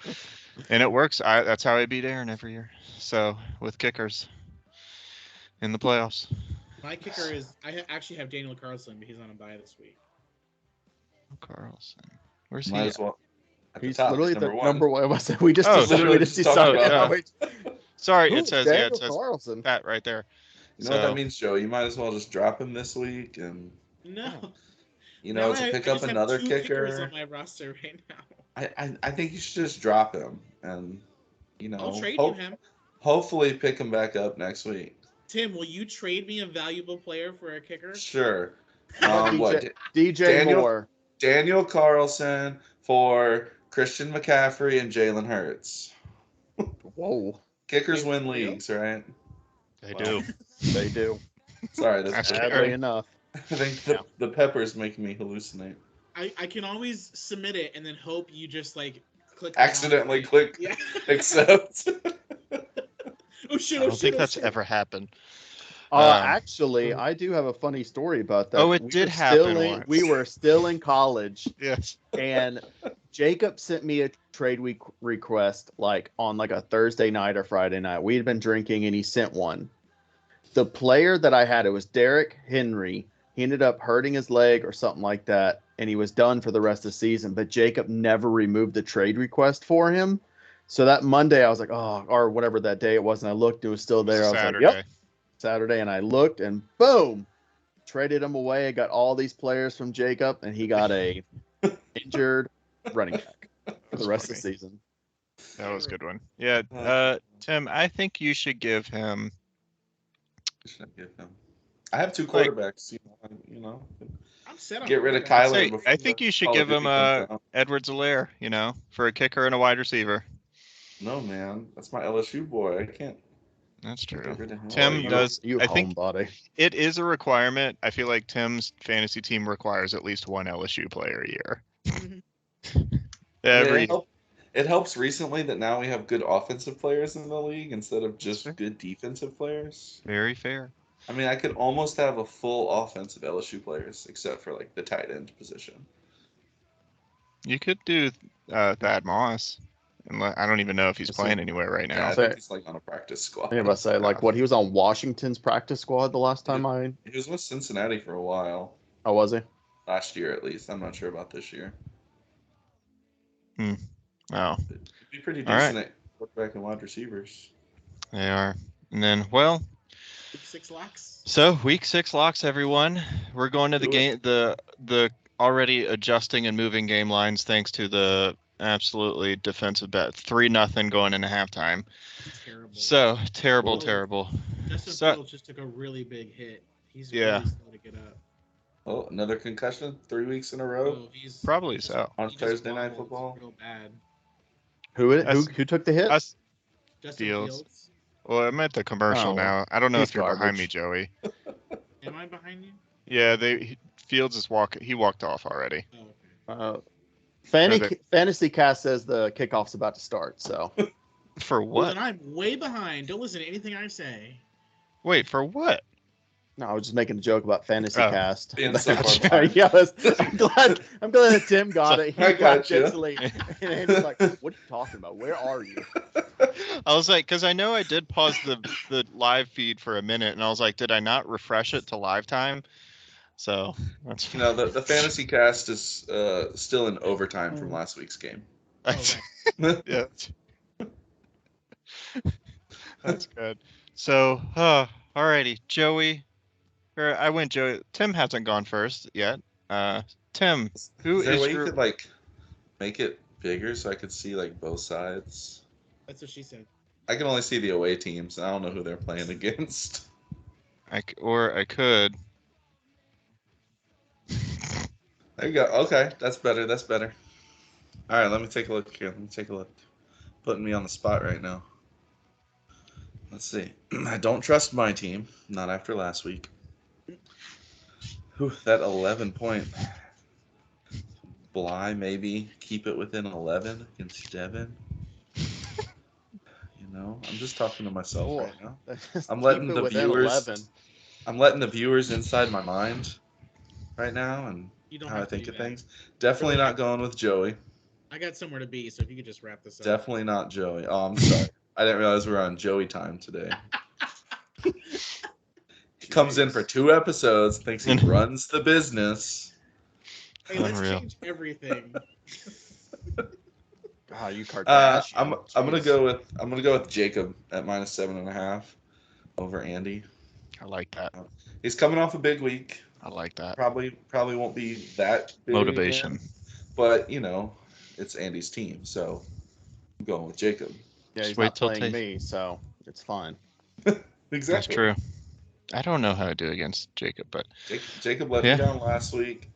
and it works. That's how I beat Aaron every year. So with kickers in the playoffs. My kicker is actually have Daniel Carlson, but he's on a bye this week. Carlson, where's Might he? as well. He's top, literally number the one. number one. We just Sorry, it says Carlson. Pat right there. You know what that means, Joe? You might as well just drop him this week and no. To pick up another kicker. On my roster right now. I think you should just drop him and I'll trade him. Hopefully pick him back up next week. Tim, will you trade me a valuable player for a kicker? Sure. DJ Moore. Daniel Carlson for Christian McCaffrey and Jalen Hurts. Whoa. Kickers win leagues, right? They do. They do. Sorry, that's sadly enough. I think the pepper's making me hallucinate. I can always submit it and then hope you just click. Accidentally click accept. Oh shit! I don't think that's ever happened. Actually, I do have a funny story about that. Oh, it did happen once. We were still in college. Yes. And Jacob sent me a trade week request like on like a Thursday night or Friday night. We had been drinking and he sent one. The player that I had, it was Derrick Henry. He ended up hurting his leg or something like that, and he was done for the rest of the season. But Jacob never removed the trade request for him. So that Monday, I was like, oh, or whatever that day it was, and I looked, it was still there. I was Saturday. like, yep, Saturday, and I looked, and boom, traded him away. I got all these players from Jacob, and he got a injured running back for the rest of the season. That was a good one. Yeah, Tim, I think you should give him. I have 2 quarterbacks. You know. I'm set on Get rid of quarterbacks. Kyler. I think you should give him Edwards-Helaire, for a kicker and a wide receiver. No, man, that's my LSU boy. I can't. That's true. Get rid of him. Tim does. You I think homebody. it is a requirement. I feel like Tim's fantasy team requires at least one LSU player a year. It helps recently that now we have good offensive players in the league instead of just good defensive players. Very fair. I mean, I could almost have a full offensive LSU players except for like the tight end position. You could do Thad Moss. I don't even know if he's playing anywhere right now. Yeah, I think he's like on a practice squad. I was about to say, like, what, he was on Washington's practice squad the last time He was with Cincinnati for a while. Oh, was he? Last year, at least. I'm not sure about this year. Oh. It'd be pretty decent at quarterback and wide receivers. They are. And then, well. Week 6 locks. So, week 6 locks, everyone. We're going to the game, the already adjusting and moving game lines thanks to the absolutely defensive bet. 3-0 going into halftime. Terrible. So, terrible. Justin Fields just took a really big hit. He's really slow to get up. Oh, another concussion 3 weeks in a row? Oh, probably so. On Thursday Night Football? Real bad. Who took the hit? Justin Fields. Well, I'm at the commercial now. I don't know if you're behind me, Joey. Am I behind you? Yeah, Fields is walking. He walked off already. Oh, okay. Fantasy Cast says the kickoff's about to start. So, for what? Well, then I'm way behind. Don't listen to anything I say. Wait, for what? No, I was just making a joke about Fantasy Cast. Being so yes, I'm glad that Tim got it. He got you. And he's like, "What are you talking about? Where are you?" I was like, because I know I did pause the live feed for a minute, and I was like, did I not refresh it to live time? So that's the Fantasy Cast is still in overtime from last week's game. Yeah, that's good. So, alrighty, Joey. I went Joey. Tim hasn't gone first yet. Tim, who is there is a way your... you could like make it bigger so I could see like both sides? That's what she said. I can only see the away teams, and I don't know who they're playing against. I could. There you go. Okay, that's better. All right, let me take a look here. Putting me on the spot right now. Let's see. I don't trust my team. Not after last week. Whew, that 11-point. Bly, maybe. Keep it within 11 against Devin. I'm just talking to myself right now. I'm letting the viewers. 11. I'm letting the viewers inside my mind right now and how I think of things. Definitely not going with Joey. I got somewhere to be, so if you could just wrap this up. Definitely not Joey. Oh, I'm sorry. I didn't realize we were on Joey time today. He comes in for 2 episodes, thinks he runs the business. Hey, let's change everything. You Kardashian. I'm gonna go with Jacob at -7.5 over Andy. I like that. He's coming off a big week. I like that. Probably won't be that big motivation. Again, but it's Andy's team, so I'm going with Jacob. Yeah, he's not playing me, so it's fine. Exactly. That's true. I don't know how to do against Jacob, but Jacob let me down last week.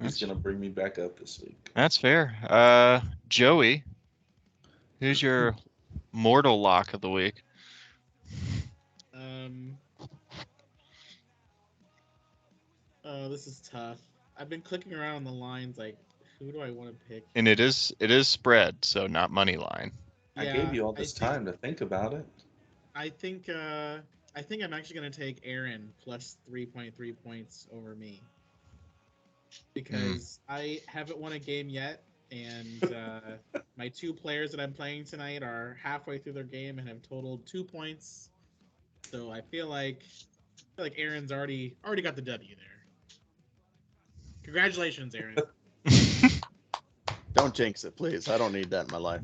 He's gonna bring me back up this week. That's fair. Joey, who's your mortal lock of the week? This is tough. I've been clicking around on the lines, like, who do I want to pick? And it is spread, so not money line. I gave you all this time to think about it. I think I'm actually gonna take Aaron plus 3.3 points over me. Because I haven't won a game yet, And my 2 players that I'm playing tonight are halfway through their game and have totaled 2 points. So I feel like Aaron's already got the W there. Congratulations, Aaron. Don't jinx it, please. I don't need that in my life.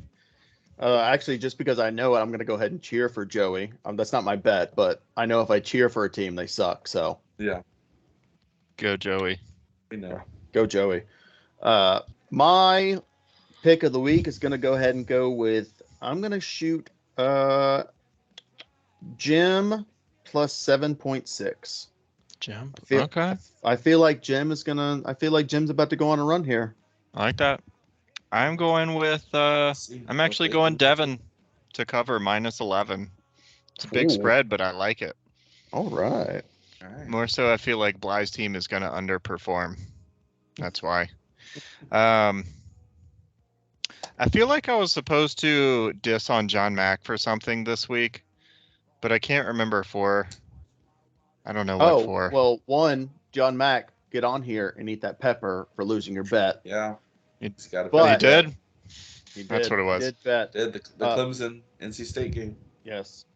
Actually, just because I know it, I'm going to go ahead and cheer for Joey. That's not my bet, but I know if I cheer for a team, they suck. So Yeah, Go, Joey. we know. go, Joey. My pick of the week is going to go ahead and go with, I'm going to shoot Jim plus 7.6. Jim. Feel, Okay. I feel like Jim's about to go on a run here. I like that. I'm going with I'm actually going Devin to cover -11. It's a big Ooh. spread, but I like it. All right. All right. More so, I feel like Bly's team is going to underperform. That's why. I feel like I was supposed to diss on John Mack for something this week, but I can't remember for. I don't know what for. Well, one, John Mack, get on here and eat that pepper for losing your bet. Yeah. He- He's got But- He did? He did. That's what it was. He did bet. Did the Clemson NC State game. Yes.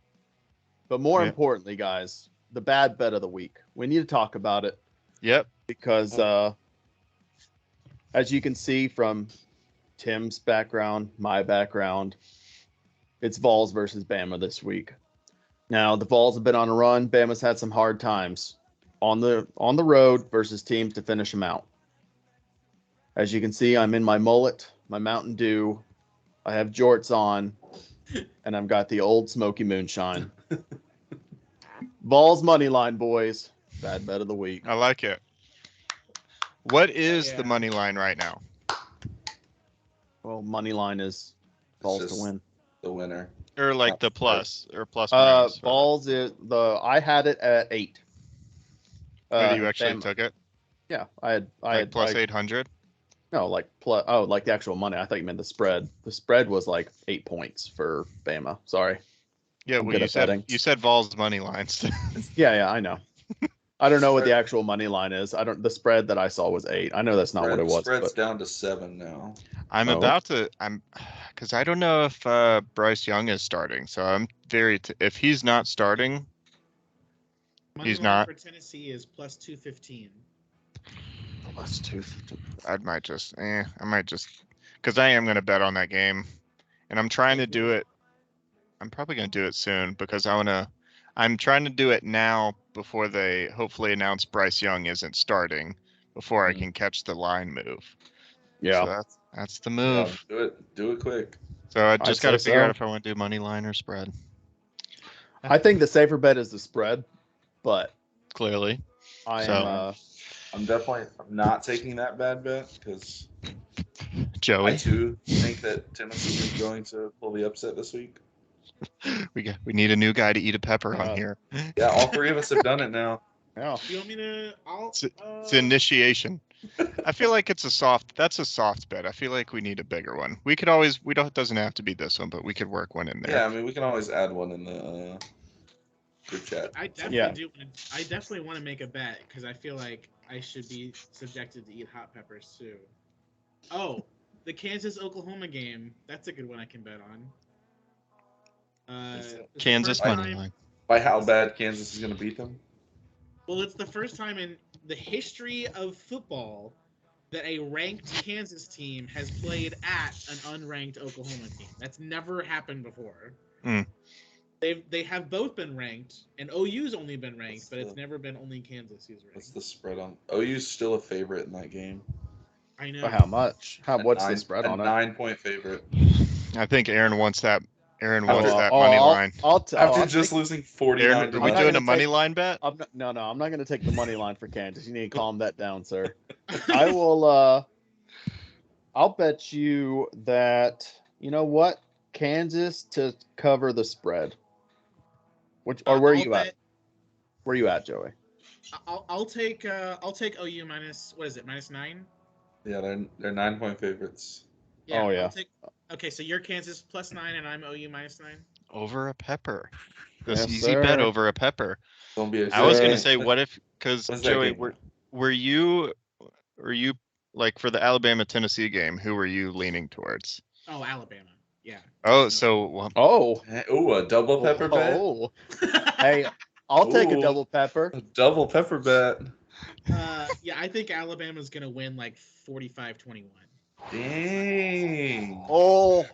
But more Yeah. importantly, guys, the bad bet of the week. We need to talk about it Yep. because as you can see from Tim's background, my background, it's Vols versus Bama this week. Now, the Vols have been on a run. Bama's had some hard times on the road versus teams to finish them out. As you can see, I'm in my mullet, my Mountain Dew. I have jorts on, and I've got the old smoky moonshine. Vols money line, boys. Bad bet of the week. I like it. What is Yeah. the money line right now? Well, money line is Vols just to win. The winner. Or like Not the spread. plus or plus minus? or- Vols is I had it at 8. Oh, you actually Bama- took it? Yeah, I had Plus 800? No, like like the actual money. I thought you meant the spread. The spread was like 8 points for Bama. Sorry. Yeah, I'm well, good you at said betting. you said Vols money lines. Yeah, I know. I don't know what the actual money line is. The spread that I saw was 8. I know that's not what it was. Spread's But down to 7 now. because I don't know if Bryce Young is starting. So I'm if he's not starting, Money He's line not. for Tennessee is plus 215. plus 250. I might just, because I am going to bet on that game, and I'm trying to do it. I'm probably going to do it soon because I'm trying to do it now before they hopefully announce Bryce Young isn't starting before I can catch the line move. Yeah. So that's the move. Yeah, do it quick. So I just got to say figure so. out if I want to do money line or spread. I think the safer bet is the spread, but Clearly, I So- am I'm definitely not taking that bad bet because I Joey, too think that Tennessee is going to pull the upset this week. we need a new guy to eat a pepper on here. Yeah, all 3 of us have done it now. yeah. Do you want me to? It's initiation. I feel like that's a soft bet. I feel like we need a bigger one. It doesn't have to be this one, but we could work one in there. Yeah, I mean we can always add one in the group chat. I definitely want to make a bet because I feel like I should be subjected to eat hot peppers too. Oh, the Kansas-Oklahoma game. That's a good one I can bet on. It's the Kansas first money time- line. By how bad Kansas is going to beat them? Well, it's the first time in the history of football that a ranked Kansas team has played at an unranked Oklahoma team. That's never happened before. Hmm. They have both been ranked, and OU's only been ranked, but it's never been only Kansas who's What's ranked. the spread on? OU's still a favorite in that game. I know. But how much? What's the Nine- spread on a it? 9-point favorite. I think Aaron wants that. Aaron Oh, wants oh, that money line. After just losing 49 Aaron, to are we I'm not doing gonna a money take- line bet? I'm not going to take the money line for Kansas. You need to calm that down, sir. I will. I'll bet you that. You know what? Kansas to cover the spread. Which or where are you at? Where are you at, Joey? I'll take OU minus, what is it, -9? Yeah, they're 9-point favorites. Yeah. Oh, yeah. Okay, so you're Kansas +9 and I'm OU -9. Over a pepper. This Yes, easy bet sir. over a pepper. Don't be. I was Sure. gonna say, what if? Because What's that Joey, game? were you like for the Alabama-Tennessee game, who were you leaning towards? Oh, Alabama. Yeah. Oh, so Oh. Ooh, a double pepper bet. Oh. Hey, I'll take a Ooh. double pepper. A double pepper bet. Yeah, I think Alabama's gonna win like 45-21. Dang. Oh.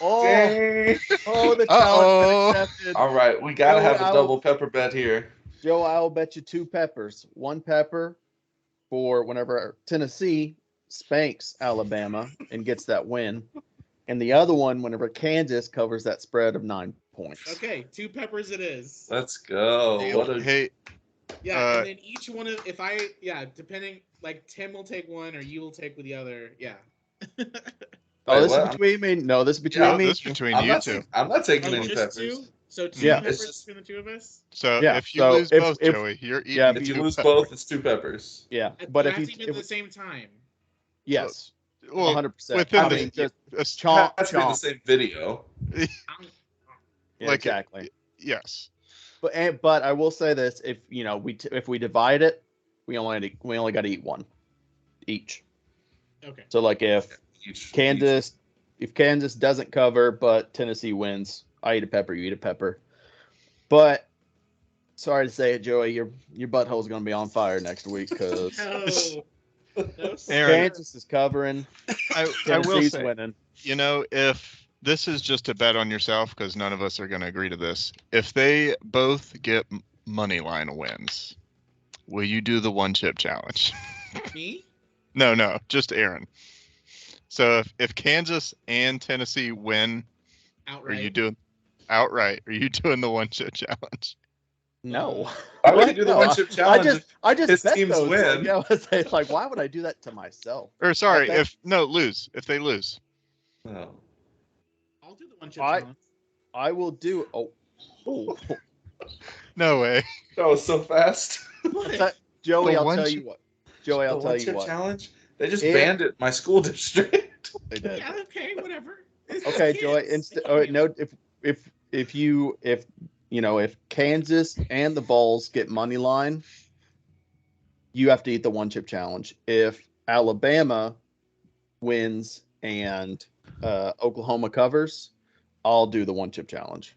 Dang. Oh, the Uh-oh. challenge been accepted. All right, we gotta Joey, have a double pepper bet here. Joe, I'll bet you 2 peppers. 1 pepper for whenever Tennessee spanks Alabama and gets that win. And the other one whenever Kansas covers that spread of 9 points. Okay, 2 peppers it is. Let's go. Damn. What a hey, Yeah, and then each one of depending, like Tim will take one or you will take with the other. Yeah. Oh, this what? is between me. No, this is between me. this is between I'm you not two. I'm not taking any Just peppers. 2? So 2 Yeah. peppers between the 2 of us? So Yeah, if you so lose if- both, if- Joey, you're eating. yeah, the If you 2 lose peppers. both, it's 2 peppers. Yeah, But but it if has you, to be at the same time. yes, well, 100%. within I the- mean, just a- chomp, Has to be in the chomp. same video. Yeah, like it- exactly. yes. But I will say this: if if we divide it, we only got to eat 1 each. Okay. So like if Each- Kansas doesn't cover but Tennessee wins, I eat a pepper, you eat a pepper. But sorry to say it, Joey, your butthole's gonna be on fire next week because No. No, sir. Aaron. Kansas is covering, I will Tennessee's say, winning. you know, if this is just a bet on yourself, because none of us are going to agree to this, if they both get money line wins, will you do the 1 chip challenge? Me? No, just Aaron. So if Kansas and Tennessee win, Outright. are you doing outright? Are you doing the 1 chip challenge? No. Why would you do the No, 1 chip challenge? I just his bet teams those. win. Like, I was like, why would I do that to myself? Or sorry, That- lose. If they lose. No. I'll do the 1 chip I- challenge. I will do. Oh. No way. That was so fast. What? Joey, The I'll one tell chip- you what. Joey, I'll The tell 1 you chip what. challenge? They just If- banned it in my school district. They did. Yeah, okay, whatever. It's Okay, kids. Joey. No, if Kansas and the Vols get money line, you have to eat the 1 chip challenge. If Alabama wins and Oklahoma covers, I'll do the 1 chip challenge.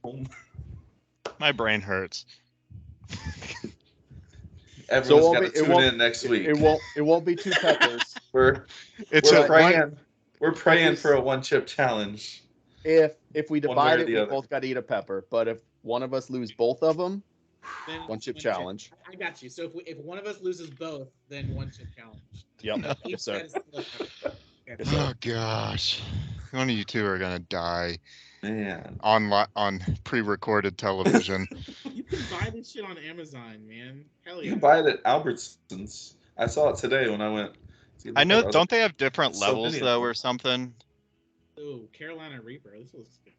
My brain hurts. Everyone's So got to it tune won't- in next week. It won't be 2 peppers. We're It's we're a praying. We're Peppers- praying for a 1 chip challenge. If we One way divide or it, the we other. both got to eat a pepper. But if one of us lose both of them, Then 1 chip challenge. I got you. So if one of us loses both, then 1 chip challenge. Yep. Each Yes, sir. bet is still a pepper. Yes, sir. Oh gosh, one of you two are gonna die Man. on pre-recorded television. You can buy this shit on Amazon, man. Hell You yeah. can buy it at Albertsons. I saw it today when I went. to get the I know. pepper. was Don't they have different so levels many of though, them. or something? Ooh, Carolina Reaper. This looks good.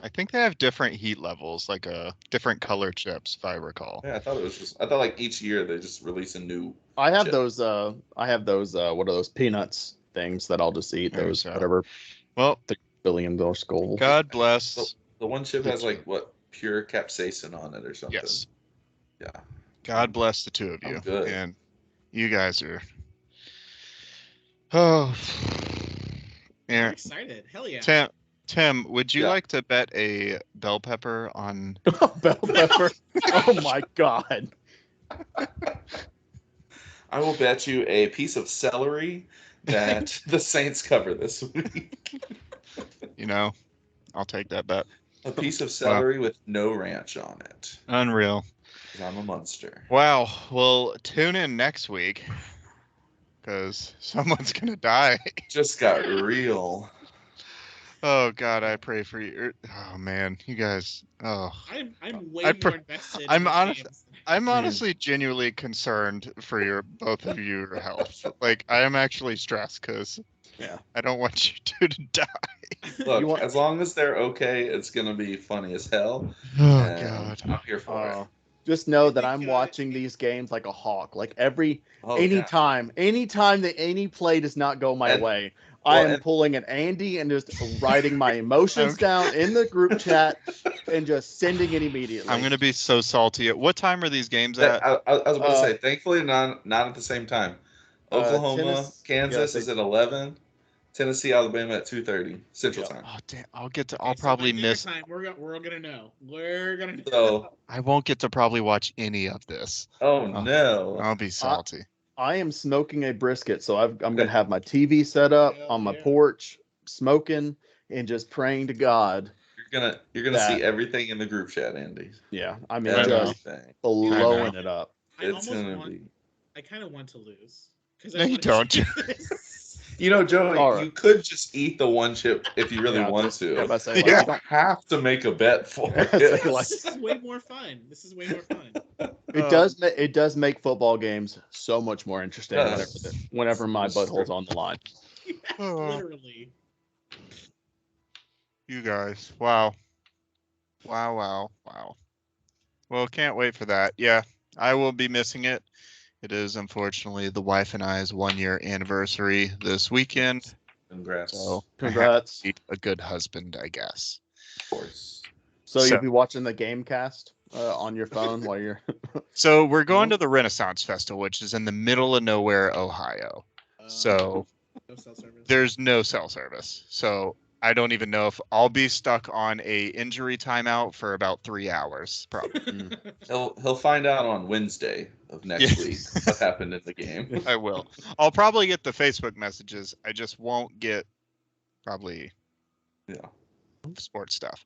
I think they have different heat levels, like different color chips, if I recall. Yeah, I thought it was just. I thought like each year they just release a new. I have Chip. those. I have those. What are those peanuts things that I'll just eat? There you Those go. whatever Well, $1 billion goals. God bless. The 1 chip has like what pure capsaicin on it or something. Yes. Yeah. God bless the 2 of I'm you, good. and you guys are. Oh, I'm Aaron, excited. Hell yeah. Tim, would you Yeah. like to bet a bell pepper on? Bell pepper. Oh my god. I will bet you a piece of celery that the Saints cover this week. You know, I'll take that bet. A piece of celery with no ranch on it. Unreal. 'Cause I'm a monster. Wow. Well, tune in next week because someone's gonna die. Just got real. Oh God, I pray for you. Oh man, you guys. Oh, I'm way I more invested. I'm in the honest- games. I'm honestly genuinely concerned for both of your health. Like, I am actually stressed because Yeah. I don't want you two to die. Look, You want- as long as they're okay, it's gonna be funny as hell. Oh and God. I'm here for it. Just know that think, I'm watching these games like a hawk. Like Oh, yeah. anytime that any play does not go my And- way, well, I am and- pulling an Andy and just writing my emotions Okay. down in the group chat and just sending it immediately. I'm gonna be so salty. At what time are these games That- at? I was about to Uh, say, thankfully not at the same time. Oklahoma, Kansas is at 11. Tennessee, Alabama at 2:30 Central Time. Oh damn! I'll Okay, probably by dinner miss. time, we're gonna know. We're gonna know. So, I won't get to probably watch any of this. oh no. I'll be salty. I am smoking a brisket, so I'm gonna have my TV set up Hell on my yeah. porch, smoking and just praying to God. You're gonna see everything in the group chat, Andy. Yeah, I mean, I know. just Everything. blowing it up. I It's almost gonna want. be. I kind of want to lose because No, you don't. You know, Joey, All right. you could just eat the one chip if you really want to. Yeah, but say, You like, don't have to make a bet for It's it. like- This is way more fun. This is way more fun. it does make football games so much more interesting whenever my butthole's on the line. Yeah, Oh. literally. You guys, wow. Well, can't wait for that. Yeah, I will be missing it. It is unfortunately the wife and I's 1-year anniversary this weekend. Congrats. So Congrats. I have to be a good husband, I guess. Of course. So you'll be watching the game cast on your phone while you're. So we're going to the Renaissance Festival, which is in the middle of nowhere, Ohio. So No cell service. there's no cell service. So I don't even know if I'll be stuck on a injury timeout for about 3 hours, probably. He'll find out on Wednesday of next week what happened in the game. I will. I'll probably get the Facebook messages. I just won't get probably sports stuff.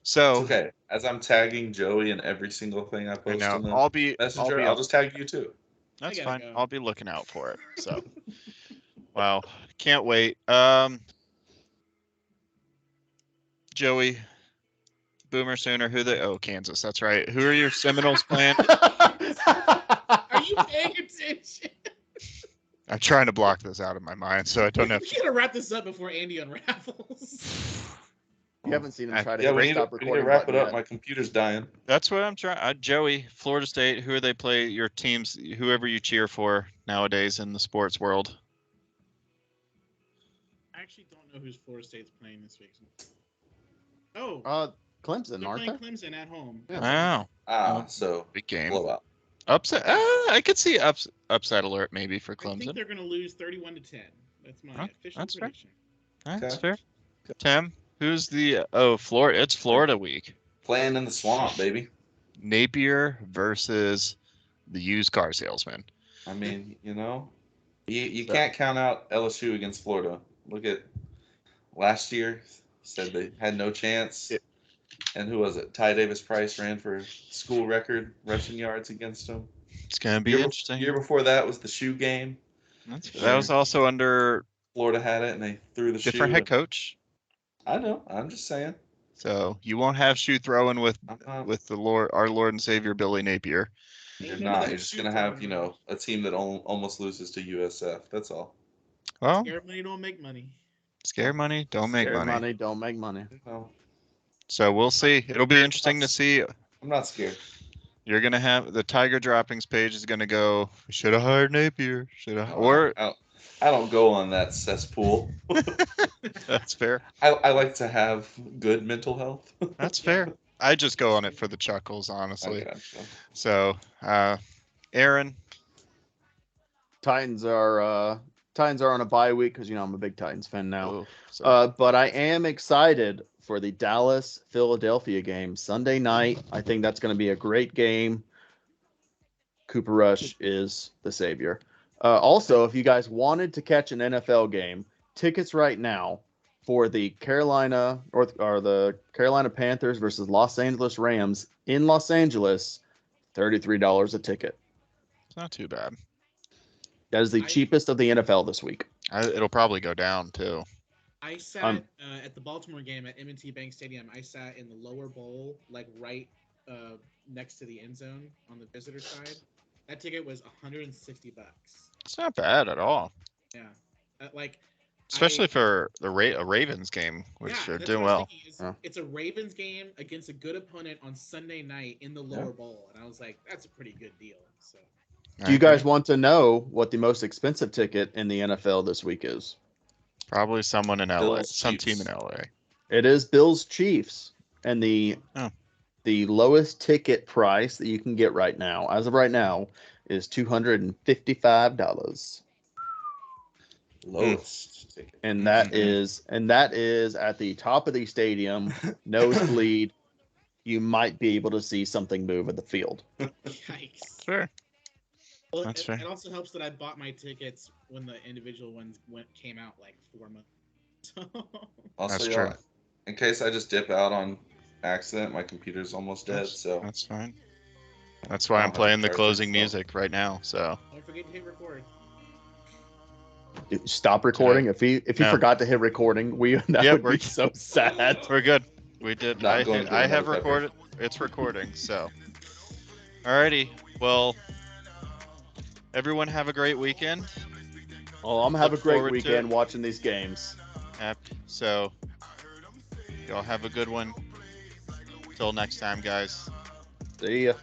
So It's okay. As I'm tagging Joey in every single thing I post in the messenger, I'll just tag you too. That's I gotta fine. go. I'll be looking out for it. So wow. Can't wait. Joey, Boomer Sooner, Kansas. That's right. Who are your Seminoles playing? Are you paying attention? I'm trying to block this out of my mind, so I don't know. We gotta wrap this up before Andy unravels. You haven't seen him try to we need stop to recording. wrap it up. yet. My computer's dying. That's what I'm trying. Joey, Florida State. Who do they play? Your teams, whoever you cheer for nowadays in the sports world. I actually don't know who's Florida State's playing this week. Oh, Clemson, they're aren't playing they? Clemson at home. Wow. So Big game. blowout. Upset. I could see upset alert maybe for I think Clemson. they're gonna lose 31-10. That's my official that's fair. prediction. That's Okay. fair. Tim, who's the Florida? It's Florida week. Playing in the swamp, baby. Napier versus the used car salesman. I mean, you can't count out LSU against Florida. Look at last year. Said they had no chance. And who was it? Ty Davis Price ran for school record rushing yards against them. It's gonna be interesting. Year before that was the shoe game. That was also under Florida had it, and they threw the different shoe. head coach. I know. I'm just saying. So you won't have shoe throwing with the our Lord and Savior Billy Napier. You're not. You're just gonna have a team that almost loses to USF. That's all. Well, Scare money don't make money. Scare money don't make Scare money. money don't make money. No, So we'll see. It'll be interesting to see. I'm not scared. You're gonna have the Tiger droppings page is gonna go. Should have hired Napier. Should have or I don't go on that cesspool. that's fair. I like to have good mental health. That's fair. I just go on it for the chuckles, honestly. Gotcha. So, Aaron, Titans are on a bye week because I'm a big Titans fan now. so But I am excited for the Dallas-Philadelphia game Sunday night. I think that's going to be a great game. Cooper Rush is the savior. Also, if you guys wanted to catch an NFL game, tickets right now for the Carolina Panthers versus Los Angeles Rams in Los Angeles, $33 a ticket. it's not too bad. That is the cheapest of the NFL this week. It'll probably go down too. I sat at the Baltimore game at M&T Bank Stadium. I sat in the lower bowl, like right next to the end zone on the visitor side. That ticket was $160. It's not bad at all, Yeah, especially for a Ravens game, which are that's doing what I well. was thinking is it's a Ravens game against a good opponent on Sunday night in the lower bowl, and I was like, that's a pretty good deal. So, do you guys want to know what the most expensive ticket in the NFL this week is? Probably someone in LA, Bills, some Chiefs. team in LA. It is Bills Chiefs, and the lowest ticket price that you can get right now, as of right now, is $255. Lowest ticket. And that is at the top of the stadium, nosebleed. You might be able to see something move in the field. Yikes. Sure. Well, That's fair. It also helps that I bought my tickets when the individual ones came out like 4 months. Also, That's y'all, true. in case I just dip out on accident, my computer's almost dead, so That's fine. That's why I I'm don't have playing a the charger, closing so- music right now. So Don't forget to hit record. Stop recording. If he No. forgot to hit recording, that would be so sad. we're good. We did. Not going to get I have another pepper. recorded. It's recording. So, alrighty. Well, everyone have a great weekend. Oh, I'm gonna have a Look great forward to weekend it. watching these games. So, y'all have a good one. Till next time, guys. See ya.